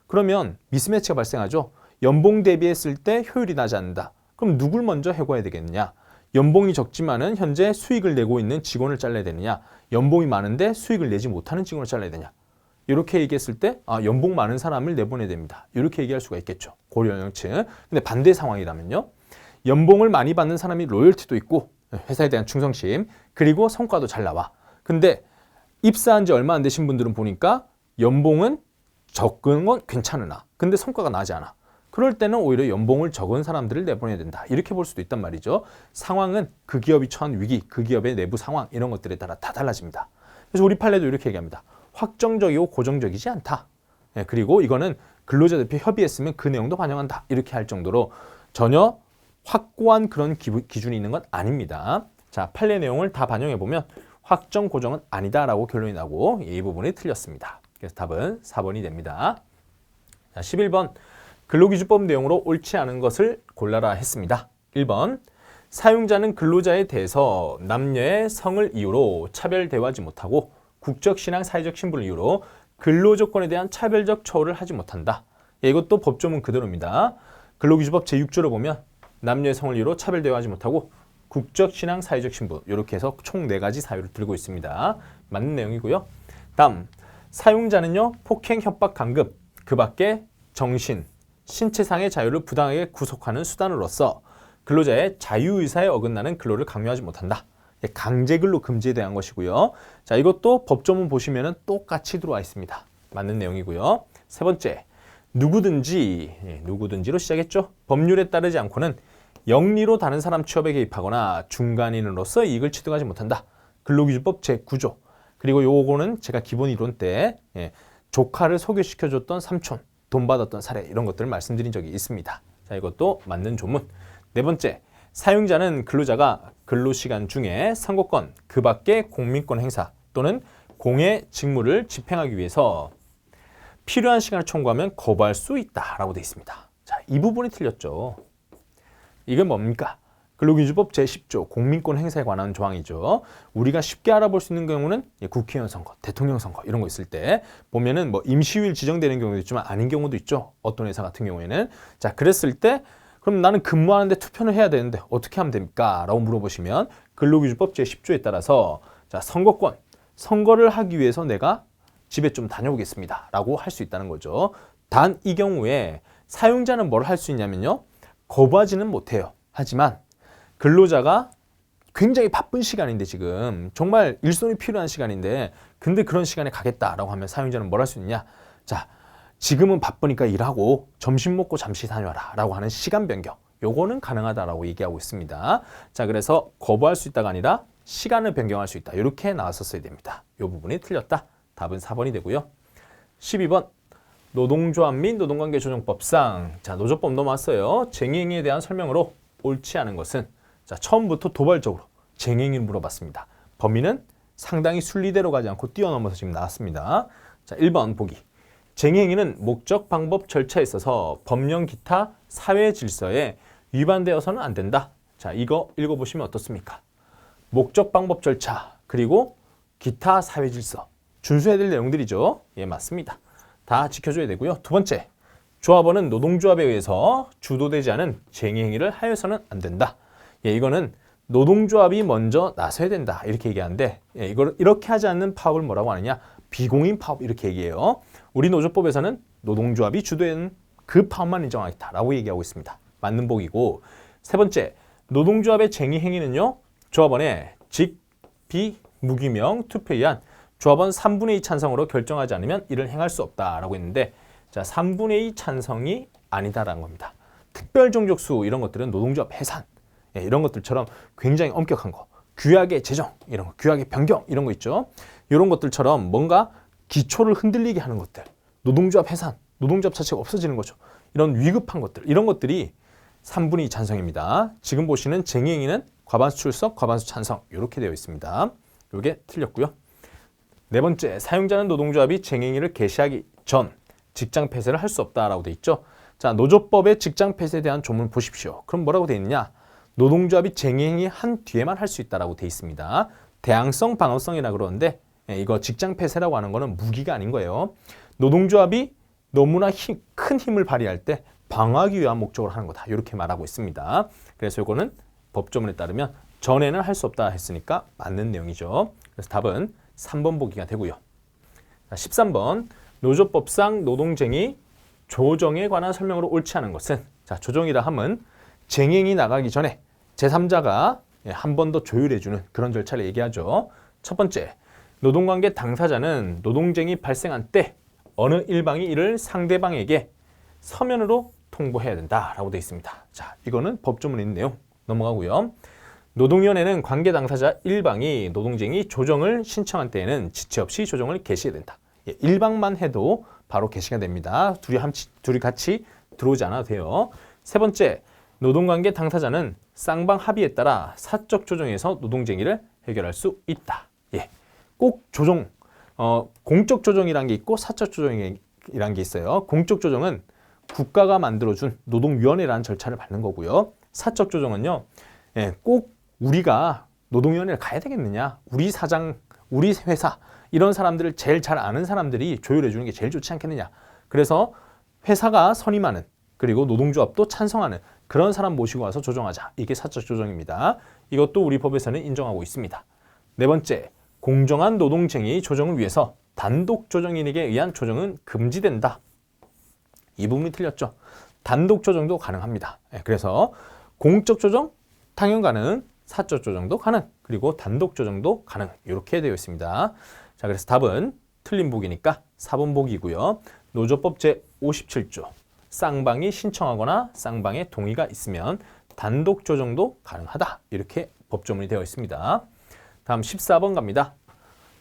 그러면 미스매치가 발생하죠. 연봉 대비했을 때 효율이 나지 않는다. 그럼 누굴 먼저 해고해야 되겠느냐? 연봉이 적지만은 현재 수익을 내고 있는 직원을 잘라야 되느냐? 연봉이 많은데 수익을 내지 못하는 직원을 잘라야 되냐? 이렇게 얘기했을 때 연봉 많은 사람을 내보내야 됩니다. 이렇게 얘기할 수가 있겠죠. 고령층. 근데 반대 상황이라면요. 연봉을 많이 받는 사람이 로열티도 있고 회사에 대한 충성심 그리고 성과도 잘 나와. 근데 입사한 지 얼마 안 되신 분들은 보니까 연봉은 적은 건 괜찮으나 근데 성과가 나지 않아. 그럴 때는 오히려 연봉을 적은 사람들을 내보내야 된다. 이렇게 볼 수도 있단 말이죠. 상황은 그 기업이 처한 위기, 그 기업의 내부 상황 이런 것들에 따라 다 달라집니다. 그래서 우리 판례도 이렇게 얘기합니다. 확정적이고 고정적이지 않다. 그리고 이거는 근로자대표 협의했으면 그 내용도 반영한다. 이렇게 할 정도로 전혀 확고한 그런 기준이 있는 건 아닙니다. 자, 판례 내용을 다 반영해보면 확정 고정은 아니다라고 결론이 나고 이 부분이 틀렸습니다. 그래서 답은 4번이 됩니다. 자, 11번 근로기준법 내용으로 옳지 않은 것을 골라라 했습니다. 1번 사용자는 근로자에 대해서 남녀의 성을 이유로 차별 대우하지 못하고 국적, 신앙, 사회적 신분을 이유로 근로조건에 대한 차별적 처우를 하지 못한다. 이것도 법조문 그대로입니다. 근로기준법 제6조를 보면 남녀의 성을 이유로 차별 대우하지 못하고 국적, 신앙, 사회적 신분 이렇게 해서 총 4가지 사유를 들고 있습니다. 맞는 내용이고요. 다음 사용자는요 폭행, 협박, 강급 그 밖에 정신, 신체상의 자유를 부당하게 구속하는 수단으로서 근로자의 자유의사에 어긋나는 근로를 강요하지 못한다. 강제근로 금지에 대한 것이고요. 자, 이것도 법조문 보시면 똑같이 들어와 있습니다. 맞는 내용이고요. 세 번째, 누구든지로 시작했죠. 법률에 따르지 않고는 영리로 다른 사람 취업에 개입하거나 중간인으로서 이익을 취득하지 못한다. 근로기준법 제9조. 그리고 요거는 제가 기본 이론 때 조카를 소개시켜줬던 삼촌, 돈 받았던 사례 이런 것들을 말씀드린 적이 있습니다. 자, 이것도 맞는 조문. 네 번째, 사용자는 근로자가 근로시간 중에 선거권, 그 밖의 공민권 행사 또는 공의 직무를 집행하기 위해서 필요한 시간을 청구하면 거부할 수 있다라고 되어 있습니다. 자, 이 부분이 틀렸죠. 이건 뭡니까? 근로기준법 제10조 공민권 행사에 관한 조항이죠. 우리가 쉽게 알아볼 수 있는 경우는 국회의원 선거, 대통령 선거 이런 거 있을 때 보면은 뭐 임시휴일 지정되는 경우도 있지만 아닌 경우도 있죠. 어떤 회사 같은 경우에는. 자, 그랬을 때 그럼 나는 근무하는데 투표는 해야 되는데 어떻게 하면 됩니까? 라고 물어보시면 근로기준법 제10조에 따라서 자, 선거권, 선거를 하기 위해서 내가 집에 좀 다녀오겠습니다. 라고 할 수 있다는 거죠. 단 이 경우에 사용자는 뭘 할 수 있냐면요. 거부하지는 못해요. 하지만 근로자가 굉장히 바쁜 시간인데 지금 정말 일손이 필요한 시간인데 근데 그런 시간에 가겠다라고 하면 사용자는 뭘 할 수 있냐? 자, 지금은 바쁘니까 일하고 점심 먹고 잠시 다녀와라 라고 하는 시간 변경. 요거는 가능하다라고 얘기하고 있습니다. 자, 그래서 거부할 수 있다가 아니라 시간을 변경할 수 있다. 이렇게 나왔었어야 됩니다. 요 부분이 틀렸다. 답은 4번이 되고요. 12번 노동조합 및 노동관계조정법상 자, 노조법 넘어왔어요. 쟁의행위에 대한 설명으로 옳지 않은 것은 자, 처음부터 도발적으로 쟁의행위를 물어봤습니다. 범위는 상당히 순리대로 가지 않고 뛰어넘어서 지금 나왔습니다. 자, 1번 보기. 쟁의행위는 목적, 방법, 절차에 있어서 법령 기타 사회 질서에 위반되어서는 안 된다. 자, 이거 읽어보시면 어떻습니까? 목적, 방법, 절차 그리고 기타 사회 질서 준수해야 될 내용들이죠. 예, 맞습니다. 다 지켜줘야 되고요. 두 번째, 조합원은 노동조합에 의해서 주도되지 않은 쟁의행위를 하여서는 안 된다. 예, 이거는 노동조합이 먼저 나서야 된다. 이렇게 얘기하는데 예, 이걸 이렇게 하지 않는 파업을 뭐라고 하느냐? 비공인 파업 이렇게 얘기해요. 우리 노조법에서는 노동조합이 주도하는 그 파업만 인정하겠다라고 얘기하고 있습니다. 맞는 복이고 세 번째, 노동조합의 쟁의행위는요. 조합원의 직, 비, 무기명 투표에 의한 조합원 3분의 2 찬성으로 결정하지 않으면 이를 행할 수 없다라고 했는데 자, 3분의 2 찬성이 아니다라는 겁니다. 특별 종족수 이런 것들은 노동조합 해산 예, 이런 것들처럼 굉장히 엄격한 거 규약의 제정 이런 거 규약의 변경 이런 거 있죠. 이런 것들처럼 뭔가 기초를 흔들리게 하는 것들 노동조합 해산 노동조합 자체가 없어지는 거죠. 이런 위급한 것들 이런 것들이 3분의 2 찬성입니다. 지금 보시는 쟁의행위는 과반수 출석 과반수 찬성 이렇게 되어 있습니다. 이게 틀렸고요. 네 번째, 사용자는 노동조합이 쟁의행위를 개시하기 전 직장 폐쇄를 할 수 없다라고 돼 있죠. 자, 노조법의 직장 폐쇄에 대한 조문 보십시오. 그럼 뭐라고 돼 있느냐? 노동조합이 쟁의행위 한 뒤에만 할 수 있다라고 돼 있습니다. 대항성, 방어성이라 그러는데 이거 직장 폐쇄라고 하는 거는 무기가 아닌 거예요. 노동조합이 너무나 큰 힘을 발휘할 때 방어하기 위한 목적으로 하는 거다. 이렇게 말하고 있습니다. 그래서 이거는 법조문에 따르면 전에는 할 수 없다 했으니까 맞는 내용이죠. 그래서 답은 3번 보기가 되고요. 13번 노조법상 노동쟁의 조정에 관한 설명으로 옳지 않은 것은 자, 조정이라 함은 쟁행이 나가기 전에 제3자가 한 번 더 조율해주는 그런 절차를 얘기하죠. 첫 번째, 노동관계 당사자는 노동쟁의 발생한 때 어느 일방이 이를 상대방에게 서면으로 통보해야 된다라고 되어 있습니다. 자, 이거는 법조문에 있는 내용 넘어가고요. 노동위원회는 관계 당사자 1방이 노동쟁의 조정을 신청한 때에는 지체 없이 조정을 개시해야 된다. 일방만 해도 바로 개시가 됩니다. 둘이 같이 들어오지 않아도 돼요. 세 번째, 노동관계 당사자는 쌍방 합의에 따라 사적 조정에서 노동쟁의를 해결할 수 있다. 예, 꼭 조정, 공적 조정이란 게 있고 사적 조정이란 게 있어요. 공적 조정은 국가가 만들어준 노동위원회라는 절차를 밟는 거고요. 사적 조정은요, 예, 꼭 우리가 노동위원회를 가야 되겠느냐? 우리 사장, 우리 회사 이런 사람들을 제일 잘 아는 사람들이 조율해 주는 게 제일 좋지 않겠느냐? 그래서 회사가 선임하는 그리고 노동조합도 찬성하는 그런 사람 모시고 와서 조정하자. 이게 사적 조정입니다. 이것도 우리 법에서는 인정하고 있습니다. 네 번째, 공정한 노동쟁의 조정을 위해서 단독 조정인에게 의한 조정은 금지된다. 이 부분이 틀렸죠. 단독 조정도 가능합니다. 그래서 공적 조정 당연 가능, 사적 조정도 가능, 그리고 단독 조정도 가능. 이렇게 되어 있습니다. 자, 그래서 답은 틀린 보기니까 4번 보기고요. 노조법 제57조. 쌍방이 신청하거나 쌍방의 동의가 있으면 단독 조정도 가능하다. 이렇게 법조문이 되어 있습니다. 다음 14번 갑니다.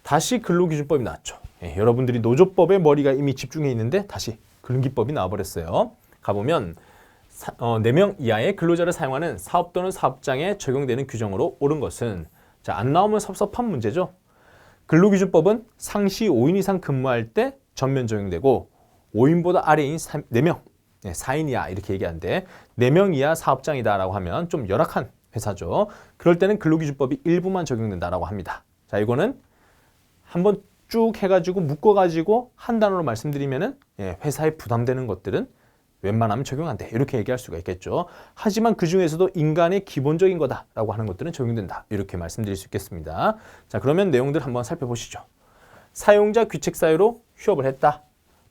다시 근로기준법이 나왔죠. 여러분들이 노조법에 머리가 이미 집중해 있는데 다시 근기법이 나와버렸어요. 가보면 4명 이하의 근로자를 사용하는 사업 또는 사업장에 적용되는 규정으로 옳은 것은, 자, 안 나오면 섭섭한 문제죠. 근로기준법은 상시 5인 이상 근무할 때 전면 적용되고 5인보다 아래인 4명, 4인 이하 이렇게 얘기하는데 4명 이하 사업장이다라고 하면 좀 열악한 회사죠. 그럴 때는 근로기준법이 일부만 적용된다라고 합니다. 자, 이거는 한번 쭉 해가지고 묶어가지고 한 단어로 말씀드리면은 회사에 부담되는 것들은 웬만하면 적용 안 돼. 이렇게 얘기할 수가 있겠죠. 하지만 그 중에서도 인간의 기본적인 거다라고 하는 것들은 적용된다. 이렇게 말씀드릴 수 있겠습니다. 자, 그러면 내용들 한번 살펴보시죠. 사용자 귀책 사유로 휴업을 했다.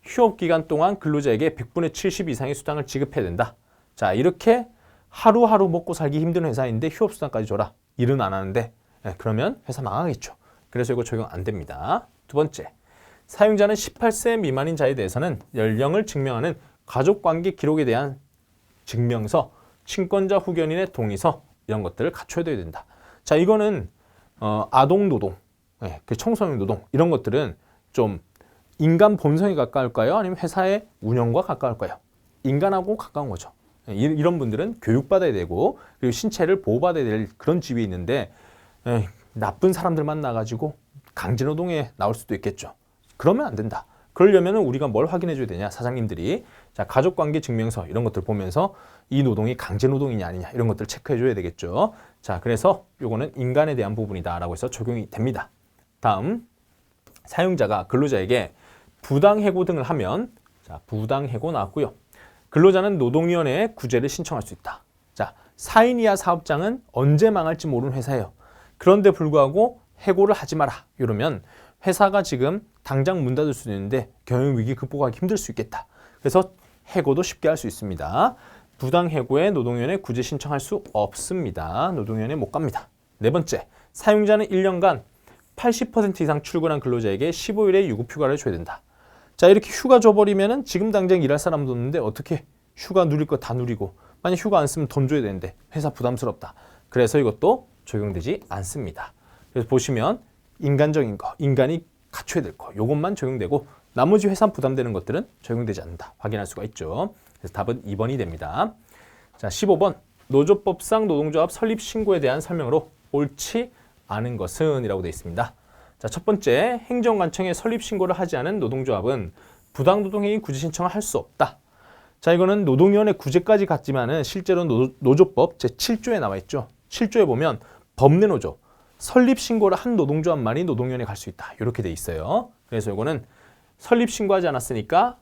휴업 기간 동안 근로자에게 100분의 70 이상의 수당을 지급해야 된다. 자, 이렇게 하루하루 먹고 살기 힘든 회사인데 휴업 수당까지 줘라. 일은 안 하는데 그러면 회사 망하겠죠. 그래서 이거 적용 안 됩니다. 두 번째, 사용자는 18세 미만인 자에 대해서는 연령을 증명하는 가족관계 기록에 대한 증명서, 친권자 후견인의 동의서 이런 것들을 갖춰야 된다. 자, 이거는 아동 노동, 그 청소년 노동 이런 것들은 좀 인간 본성에 가까울까요? 아니면 회사의 운영과 가까울까요? 인간하고 가까운 거죠. 이런 분들은 교육받아야 되고 그리고 신체를 보호받아야 될 그런 직위에 있는데 나쁜 사람들 만나가지고 강제노동에 나올 수도 있겠죠. 그러면 안 된다. 그러려면 우리가 뭘 확인해 줘야 되냐, 사장님들이. 자, 가족관계 증명서 이런 것들 보면서 이 노동이 강제노동이냐 아니냐 이런 것들 체크해 줘야 되겠죠. 자, 그래서 요거는 인간에 대한 부분이다 라고 해서 적용이 됩니다. 다음, 사용자가 근로자에게 부당해고 등을 하면, 자, 부당해고 나왔고요. 근로자는 노동위원회에 구제를 신청할 수 있다. 자, 4인 이하 사업장은 언제 망할지 모르는 회사예요. 그런데 불구하고 해고를 하지 마라. 이러면 회사가 지금 당장 문 닫을 수도 있는데 경영위기 극복하기 힘들 수 있겠다. 그래서 해고도 쉽게 할 수 있습니다. 부당해고에 노동위원회 구제 신청할 수 없습니다. 노동위원회 못 갑니다. 네 번째, 사용자는 1년간 80% 이상 출근한 근로자에게 15일의 유급휴가를 줘야 된다. 자, 이렇게 휴가 줘버리면은 지금 당장 일할 사람도 없는데 어떻게 휴가 누릴 거 다 누리고, 만약 휴가 안 쓰면 돈 줘야 되는데 회사 부담스럽다. 그래서 이것도 적용되지 않습니다. 그래서 보시면 인간적인 거, 인간이 갖춰야 될 거, 요것만 적용되고 나머지 회사 부담되는 것들은 적용되지 않는다. 확인할 수가 있죠. 그래서 답은 2번이 됩니다. 자, 15번. 노조법상 노동조합 설립 신고에 대한 설명으로 옳지 않은 것은 이라고 되어 있습니다. 자, 첫 번째, 행정관청에 설립 신고를 하지 않은 노동조합은 부당노동행위 구제 신청을 할 수 없다. 자, 이거는 노동위원회 구제까지 갔지만은 실제로 노조법 제7조에 나와 있죠. 7조에 보면 법내노조 설립 신고를 한 노동조합만이 노동위원회에 갈 수 있다. 이렇게 돼 있어요. 그래서 이거는 설립 신고하지 않았으니까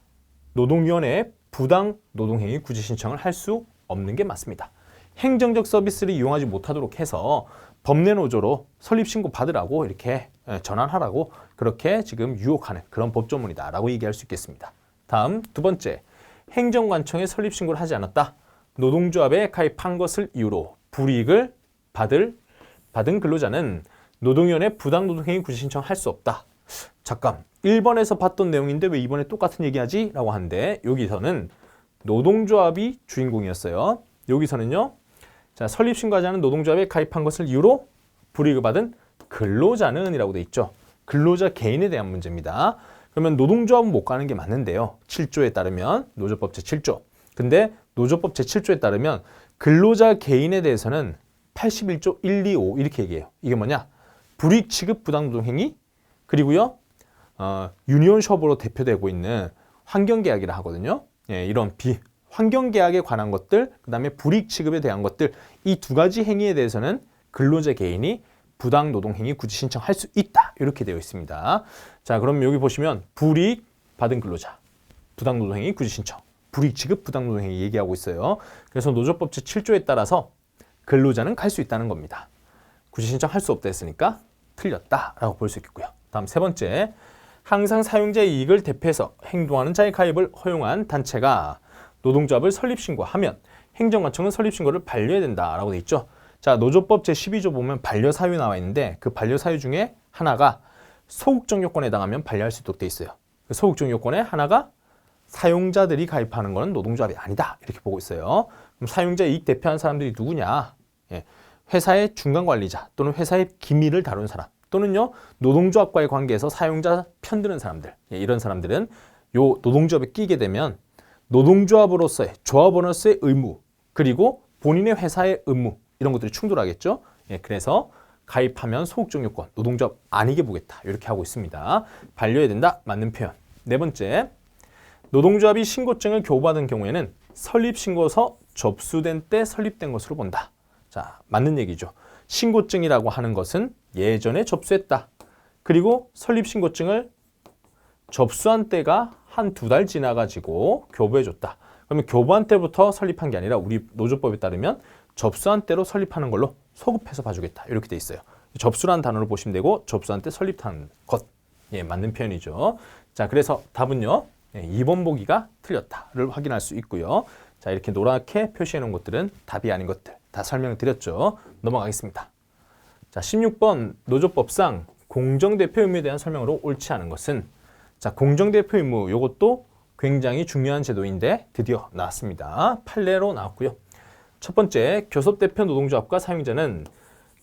노동위원회에 부당 노동행위 구제 신청을 할 수 없는 게 맞습니다. 행정적 서비스를 이용하지 못하도록 해서 법내노조로 설립 신고 받으라고 이렇게 전환하라고 그렇게 지금 유혹하는 그런 법조문이다라고 얘기할 수 있겠습니다. 다음 두 번째, 행정관청에 설립 신고를 하지 않았다. 노동조합에 가입한 것을 이유로 불이익을 받은 근로자는 노동위원회 부당노동행위 구제 신청할 수 없다. 잠깐, 1번에서 봤던 내용인데 왜 2번에 똑같은 얘기하지? 라고 하는데 여기서는 노동조합이 주인공이었어요. 여기서는요, 자, 설립신고하지 않은 노동조합에 가입한 것을 이유로 불이익을 받은 근로자는 이라고 돼 있죠. 근로자 개인에 대한 문제입니다. 그러면 노동조합은 못 가는 게 맞는데요. 7조에 따르면 노조법 제7조. 근데 노조법 제7조에 따르면 근로자 개인에 대해서는 81조 1, 2, 5 이렇게 얘기해요. 이게 뭐냐? 불이익 취급 부당노동행위 그리고요. 유니온숍으로 대표되고 있는 환경계약이라 하거든요. 예, 이런 환경계약에 관한 것들, 그 다음에 불이익 취급에 대한 것들 이 두 가지 행위에 대해서는 근로자 개인이 부당노동행위 구제 신청할 수 있다. 이렇게 되어 있습니다. 자, 그럼 여기 보시면 불이익 받은 근로자, 부당노동행위 구제 신청, 불이익 취급 부당노동행위 얘기하고 있어요. 그래서 노조법 제7조에 따라서 근로자는 갈 수 있다는 겁니다. 구제 신청할 수 없다 했으니까 틀렸다라고 볼 수 있겠고요. 다음 세 번째, 항상 사용자의 이익을 대표해서 행동하는 자의 가입을 허용한 단체가 노동조합을 설립신고하면 행정관청은 설립신고를 반려해야 된다라고 돼 있죠. 자, 노조법 제12조 보면 반려사유 나와 있는데 그 반려사유 중에 하나가 소극적 요건에 해당하면 반려할 수 있도록 돼 있어요. 그 소극적 요건에 하나가 사용자들이 가입하는 것은 노동조합이 아니다 이렇게 보고 있어요. 그럼 사용자 이익 대표하는 사람들이 누구냐? 예, 회사의 중간관리자 또는 회사의 기밀을 다루는 사람 또는요 노동조합과의 관계에서 사용자 편드는 사람들, 예, 이런 사람들은 요 노동조합에 끼게 되면 노동조합으로서의 조합원으로서의 의무 그리고 본인의 회사의 의무 이런 것들이 충돌하겠죠. 예, 그래서 가입하면 소극적 요건 노동조합 아니게 보겠다 이렇게 하고 있습니다. 반려해야 된다 맞는 표현. 네 번째, 노동조합이 신고증을 교부받은 경우에는 설립신고서 접수된 때 설립된 것으로 본다. 자, 맞는 얘기죠. 신고증이라고 하는 것은 예전에 접수했다. 그리고 설립신고증을 접수한 때가 한 2달 지나가지고 교부해줬다. 그러면 교부한 때부터 설립한 게 아니라 우리 노조법에 따르면 접수한 때로 설립하는 걸로 소급해서 봐주겠다. 이렇게 돼 있어요. 접수라는 단어를 보시면 되고 접수한 때 설립한 것. 예, 맞는 표현이죠. 자, 그래서 답은요. 예, 2번 보기가 틀렸다를 확인할 수 있고요. 자, 이렇게 노랗게 표시해 놓은 것들은 답이 아닌 것들 다 설명을 드렸죠. 넘어가겠습니다. 자, 16번 노조법상 공정대표 의무에 대한 설명으로 옳지 않은 것은 자, 공정대표 의무 이것도 굉장히 중요한 제도인데 드디어 나왔습니다. 판례로 나왔고요. 첫 번째, 교섭대표 노동조합과 사용자는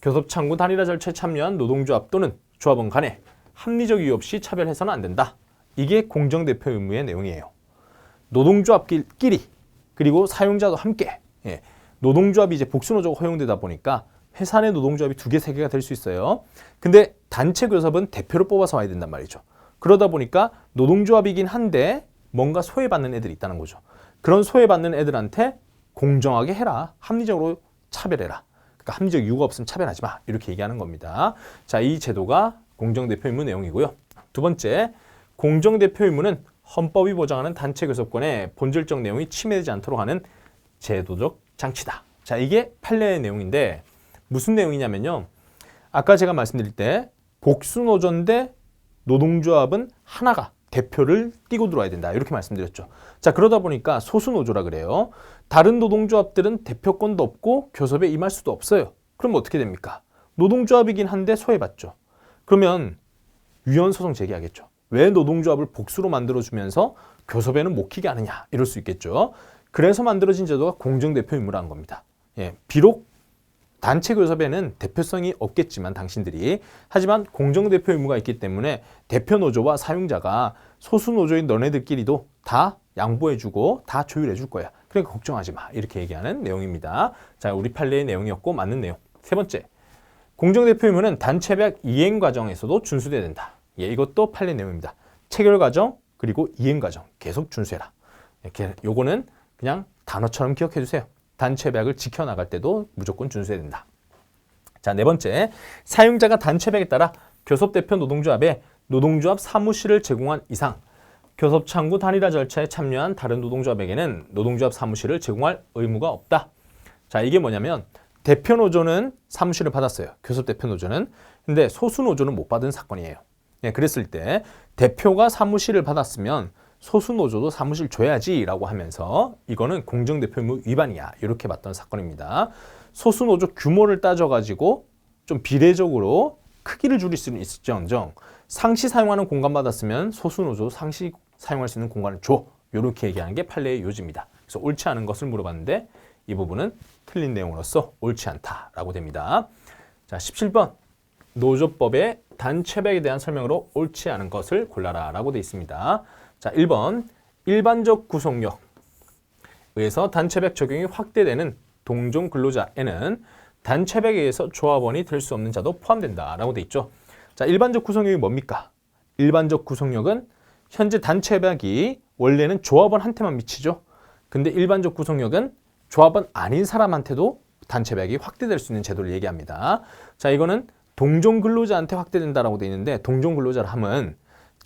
교섭창구 단일화 절차에 참여한 노동조합 또는 조합원 간에 합리적 이유 없이 차별해서는 안 된다. 이게 공정대표 의무의 내용이에요. 노동조합끼리 그리고 사용자도 함께 예, 노동조합이 이제 복수노조가 허용되다 보니까 회사 내 노동조합이 2개, 3개가 될 수 있어요. 근데 단체 교섭은 대표를 뽑아서 와야 된단 말이죠. 그러다 보니까 노동조합이긴 한데 뭔가 소외받는 애들이 있다는 거죠. 그런 소외받는 애들한테 공정하게 해라. 합리적으로 차별해라. 그러니까 합리적 이유가 없으면 차별하지 마. 이렇게 얘기하는 겁니다. 자, 이 제도가 공정대표 의무 내용이고요. 두 번째, 공정대표 의무는 헌법이 보장하는 단체 교섭권의 본질적 내용이 침해되지 않도록 하는 제도적 장치다. 자, 이게 판례의 내용인데 무슨 내용이냐면요. 아까 제가 말씀드릴 때 복수노조인데 노동조합은 하나가 대표를 띄고 들어와야 된다. 이렇게 말씀드렸죠. 자, 그러다 보니까 소수노조라 그래요. 다른 노동조합들은 대표권도 없고 교섭에 임할 수도 없어요. 그럼 어떻게 됩니까? 노동조합이긴 한데 소외받죠. 그러면 위헌소송 제기하겠죠. 왜 노동조합을 복수로 만들어주면서 교섭에는 못 키게 하느냐 이럴 수 있겠죠. 그래서 만들어진 제도가 공정대표 의무라는 겁니다. 예, 비록 단체 교섭에는 대표성이 없겠지만 당신들이 하지만 공정대표 의무가 있기 때문에 대표 노조와 사용자가 소수 노조인 너네들끼리도 다 양보해주고 다 조율해줄 거야. 그러니까 걱정하지 마. 이렇게 얘기하는 내용입니다. 자, 우리 판례의 내용이었고 맞는 내용. 세 번째, 공정대표 의무는 단체배약 이행 과정에서도 준수돼야 된다. 예, 이것도 판례 내용입니다. 체결 과정 그리고 이행 과정 계속 준수해라. 이렇게 요거는 그냥 단어처럼 기억해 주세요. 단체배약을 지켜나갈 때도 무조건 준수해야 된다. 자, 네 번째, 사용자가 단체배약에 따라 교섭대표 노동조합에 노동조합 사무실을 제공한 이상 교섭창구 단일화 절차에 참여한 다른 노동조합에게는 노동조합 사무실을 제공할 의무가 없다. 자, 이게 뭐냐면 대표 노조는 사무실을 받았어요. 교섭대표 노조는. 근데 소수 노조는 못 받은 사건이에요. 예, 그랬을 때 대표가 사무실을 받았으면 소수 노조도 사무실 줘야지 라고 하면서 이거는 공정대표 의무 위반이야. 이렇게 봤던 사건입니다. 소수 노조 규모를 따져가지고 좀 비례적으로 크기를 줄일 수는 있을지언정 상시 사용하는 공간 받았으면 소수 노조 상시 사용할 수 있는 공간을 줘. 이렇게 얘기하는 게 판례의 요지입니다. 그래서 옳지 않은 것을 물어봤는데 이 부분은 틀린 내용으로서 옳지 않다라고 됩니다. 자, 17번. 노조법의 단체백에 대한 설명으로 옳지 않은 것을 골라라 라고 되어 있습니다. 자, 1번 일반적 구속력 의해서 단체백 적용이 확대되는 동종 근로자에는 단체백에 의해서 조합원이 될 수 없는 자도 포함된다 라고 되어 있죠. 자, 일반적 구속력이 뭡니까? 일반적 구속력은 현재 단체백이 원래는 조합원한테만 미치죠. 근데 일반적 구속력은 조합원 아닌 사람한테도 단체백이 확대될 수 있는 제도를 얘기합니다. 자, 이거는 동종 근로자한테 확대된다라고 되어 있는데 동종 근로자를 하면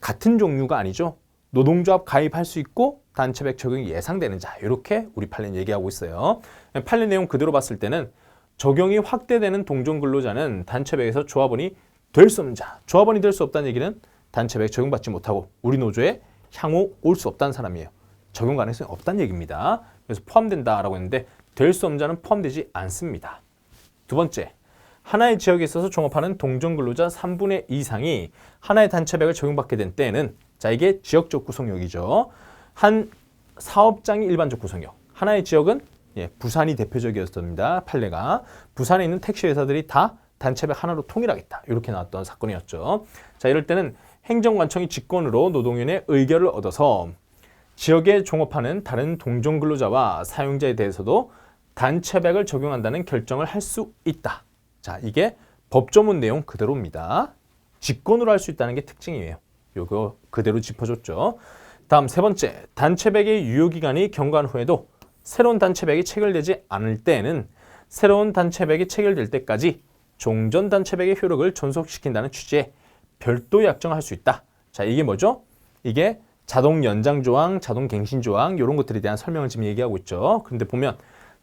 같은 종류가 아니죠. 노동조합 가입할 수 있고 단체백 적용이 예상되는 자, 이렇게 우리 판례는 얘기하고 있어요. 판례 내용 그대로 봤을 때는 적용이 확대되는 동종 근로자는 단체백에서 조합원이 될 수 없는 자, 조합원이 될 수 없다는 얘기는 단체백 적용받지 못하고 우리 노조에 향후 올 수 없다는 사람이에요. 적용 가능성이 없다는 얘기입니다. 그래서 포함된다라고 했는데 될 수 없는 자는 포함되지 않습니다. 두 번째, 하나의 지역에 있어서 종합하는 동종 근로자 3분의 2 이상이 하나의 단체백을 적용받게 된 때에는, 자, 이게 지역적 구속력이죠. 한 사업장이 일반적 구속력. 하나의 지역은 부산이 대표적이었습니다. 판례가 부산에 있는 택시 회사들이 다 단체백 하나로 통일하겠다, 이렇게 나왔던 사건이었죠. 자, 이럴 때는 행정관청이 직권으로 노동위원회의 의결을 얻어서 지역에 종업하는 다른 동종 근로자와 사용자에 대해서도 단체백을 적용한다는 결정을 할 수 있다. 자, 이게 법조문 내용 그대로입니다. 직권으로 할 수 있다는 게 특징이에요. 요거 그대로 짚어줬죠. 다음 세 번째, 단체백의 유효기간이 경과한 후에도 새로운 단체백이 체결되지 않을 때에는 새로운 단체백이 체결될 때까지 종전 단체백의 효력을 존속시킨다는 취지의 별도 약정을 할 수 있다. 자, 이게 뭐죠? 이게 자동 연장 조항, 자동 갱신 조항 이런 것들에 대한 설명을 지금 얘기하고 있죠. 그런데 보면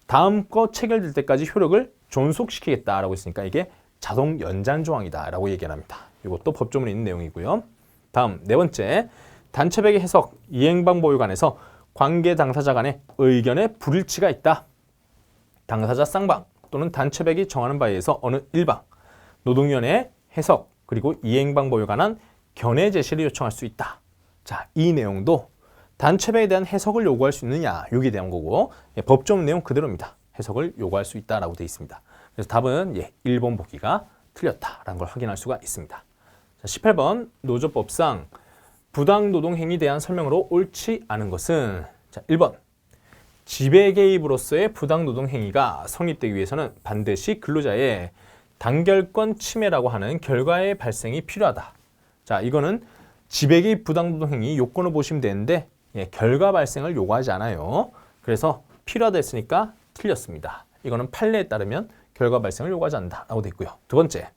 다음 거 체결될 때까지 효력을 존속시키겠다라고 했으니까 이게 자동 연장 조항이다라고 얘기를 합니다. 이것도 법조문에 있는 내용이고요. 다음 네 번째, 단체백의 해석, 이행 방법에 관해서 관계 당사자 간의 의견에 불일치가 있다. 당사자 쌍방 또는 단체백이 정하는 바에 의해서 어느 일방, 노동위원회의 해석 그리고 이행 방법에 관한 견해 제시를 요청할 수 있다. 자, 이 내용도 단체백에 대한 해석을 요구할 수 있느냐, 여기에 대한 거고 법조문 내용 그대로입니다. 해석을 요구할 수 있다라고 되어 있습니다. 그래서 답은 1번 보기가 틀렸다라는 걸 확인할 수가 있습니다. 자, 18번 노조법상 부당노동행위에 대한 설명으로 옳지 않은 것은, 자, 1번 지배 개입으로서의 부당노동행위가 성립되기 위해서는 반드시 근로자의 단결권 침해라고 하는 결과의 발생이 필요하다. 자, 이거는 지배 개입 부당노동행위 요건을 보시면 되는데 결과 발생을 요구하지 않아요. 그래서 필요하다 했으니까 틀렸습니다. 이거는 판례에 따르면 결과 발생을 요구하지 않는다라고 되어 있고요. 두 번째,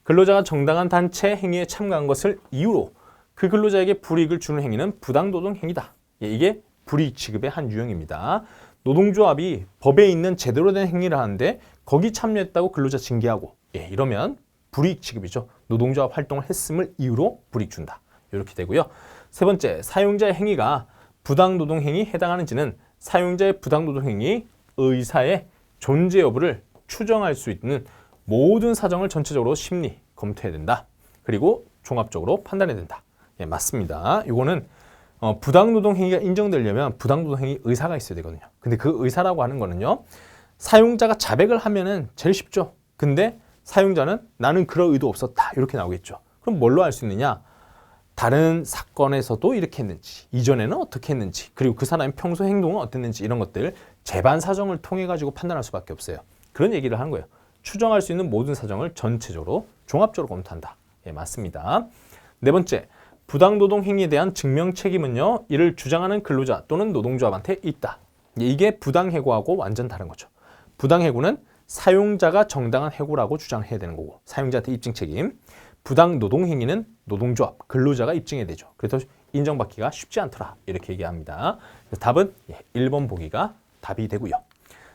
근로자가 정당한 단체 행위에 참가한 것을 이유로 그 근로자에게 불이익을 주는 행위는 부당노동 행위다. 이게 불이익 지급의 한 유형입니다. 노동조합이 법에 있는 제대로 된 행위를 하는데 거기 참여했다고 근로자 징계하고 이러면 불이익 지급이죠. 노동조합 활동을 했음을 이유로 불이익 준다. 이렇게 되고요. 세 번째, 사용자의 행위가 부당노동 행위에 해당하는지는 사용자의 부당노동 행위 의사의 존재 여부를 추정할 수 있는 모든 사정을 전체적으로 심리 검토해야 된다. 그리고 종합적으로 판단해야 된다. 맞습니다. 이거는 부당노동 행위가 인정되려면 부당노동 행위 의사가 있어야 되거든요. 근데 그 의사라고 하는 거는요, 사용자가 자백을 하면은 제일 쉽죠. 근데 사용자는 나는 그럴 의도 없었다, 이렇게 나오겠죠. 그럼 뭘로 알 수 있느냐? 다른 사건에서도 이렇게 했는지, 이전에는 어떻게 했는지, 그리고 그 사람의 평소 행동은 어땠는지 이런 것들 재반 사정을 통해 가지고 판단할 수밖에 없어요. 그런 얘기를 하는 거예요. 추정할 수 있는 모든 사정을 전체적으로 종합적으로 검토한다. 맞습니다. 네 번째, 부당노동 행위에 대한 증명 책임은요, 이를 주장하는 근로자 또는 노동조합한테 있다. 이게 부당해고하고 완전 다른 거죠. 부당해고는 사용자가 정당한 해고라고 주장해야 되는 거고, 사용자한테 입증 책임. 부당노동 행위는 노동조합, 근로자가 입증해야 되죠. 그래서 인정받기가 쉽지 않더라, 이렇게 얘기합니다. 그래서 답은 1번 보기가 답이 되고요.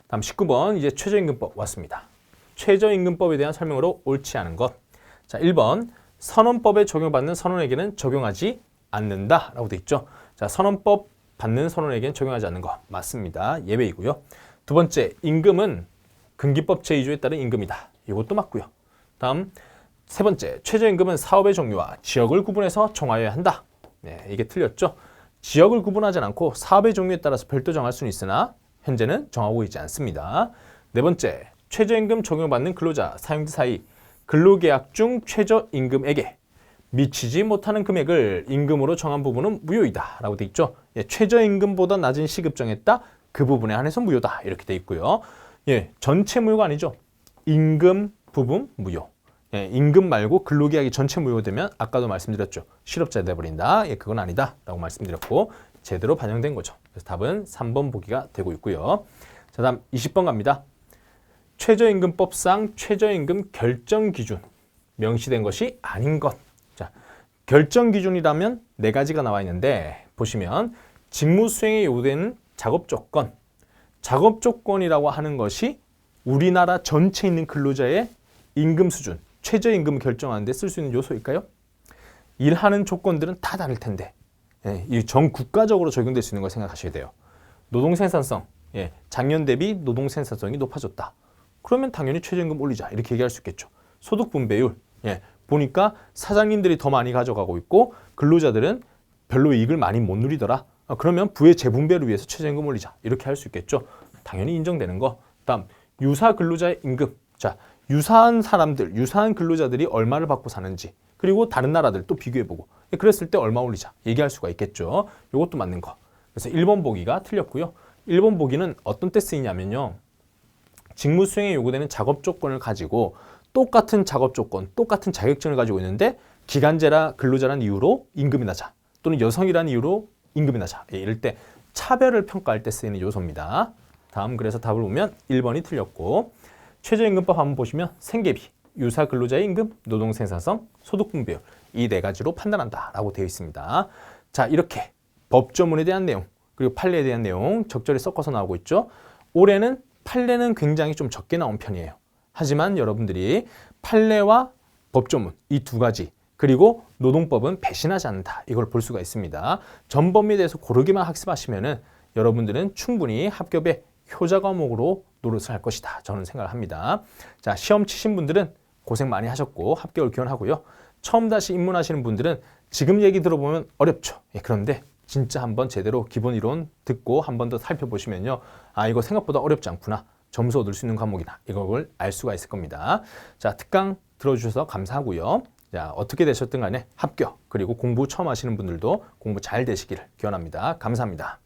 다음 19번, 이제 최저임금법 왔습니다. 최저임금법에 대한 설명으로 옳지 않은 것. 자, 1번 선언법에 적용받는 선원에게는 적용하지 않는다라고 돼 있죠. 자, 선언법 받는 선원에게는 적용하지 않는 거 맞습니다. 예외이고요. 두 번째, 임금은 근기법 제2조에 따른 임금이다. 이것도 맞고요. 다음 세 번째, 최저임금은 사업의 종류와 지역을 구분해서 정하여야 한다. 이게 틀렸죠. 지역을 구분하지 않고 사업의 종류에 따라서 별도 정할 수는 있으나 현재는 정하고 있지 않습니다. 네 번째, 최저임금 적용받는 근로자, 사용자 사이 근로계약 중 최저임금액에 미치지 못하는 금액을 임금으로 정한 부분은 무효이다 라고 돼 있죠. 예, 최저임금보다 낮은 시급 정했다. 그 부분에 한해서 무효다. 이렇게 돼 있고요. 예, 전체 무효가 아니죠. 임금 부분 무효. 예, 임금 말고 근로계약이 전체 무효되면 아까도 말씀드렸죠. 실업자 돼버린다. 예, 그건 아니다 라고 말씀드렸고 제대로 반영된 거죠. 그래서 답은 3번 보기가 되고 있고요. 자, 다음 20번 갑니다. 최저임금법상 최저임금 결정 기준 명시된 것이 아닌 것. 자, 결정 기준이라면 네 가지가 나와 있는데 보시면 직무 수행에 요구되는 작업 조건. 작업 조건이라고 하는 것이 우리나라 전체에 있는 근로자의 임금 수준, 최저임금을 결정하는 데 쓸 수 있는 요소일까요? 일하는 조건들은 다 다를 텐데 예, 이 전 국가적으로 적용될 수 있는 걸 생각하셔야 돼요. 노동 생산성, 예, 작년 대비 노동 생산성이 높아졌다. 그러면 당연히 최저임금 올리자 이렇게 얘기할 수 있겠죠. 소득 분배율, 예, 보니까 사장님들이 더 많이 가져가고 있고 근로자들은 별로 이익을 많이 못 누리더라. 그러면 부의 재분배를 위해서 최저임금 올리자 이렇게 할 수 있겠죠. 당연히 인정되는 거. 다음 유사 근로자의 임금. 자, 유사한 사람들, 유사한 근로자들이 얼마를 받고 사는지 그리고 다른 나라들 또 비교해보고 그랬을 때 얼마 올리자 얘기할 수가 있겠죠. 이것도 맞는 거. 그래서 1번 보기가 틀렸고요. 1번 보기는 어떤 때 쓰이냐면요. 직무 수행에 요구되는 작업 조건을 가지고 똑같은 작업 조건, 똑같은 자격증을 가지고 있는데 기간제라 근로자라는 이유로 임금이 낮아 또는 여성이라는 이유로 임금이 낮아. 예, 이럴 때 차별을 평가할 때 쓰이는 요소입니다. 다음 그래서 답을 보면 1번이 틀렸고 최저임금법 한번 보시면 생계비, 유사 근로자의 임금, 노동 생산성, 소득 분배율 이 네 가지로 판단한다라고 되어 있습니다. 자, 이렇게 법조문에 대한 내용 그리고 판례에 대한 내용 적절히 섞어서 나오고 있죠. 올해는 판례는 굉장히 좀 적게 나온 편이에요. 하지만 여러분들이 판례와 법조문 이 두 가지 그리고 노동법은 배신하지 않는다. 이걸 볼 수가 있습니다. 전 범위에 대해서 고르게만 학습하시면은 여러분들은 충분히 합격의 효자 과목으로 노릇을 할 것이다. 저는 생각을 합니다. 자, 시험 치신 분들은 고생 많이 하셨고 합격을 기원하고요. 처음 다시 입문하시는 분들은 지금 얘기 들어보면 어렵죠. 예, 그런데 진짜 한번 제대로 기본 이론 듣고 한 번 더 살펴보시면요. 아, 이거 생각보다 어렵지 않구나. 점수 얻을 수 있는 과목이다. 이걸 알 수가 있을 겁니다. 자, 특강 들어주셔서 감사하고요. 자, 어떻게 되셨든 간에 합격 그리고 공부 처음 하시는 분들도 공부 잘 되시기를 기원합니다. 감사합니다.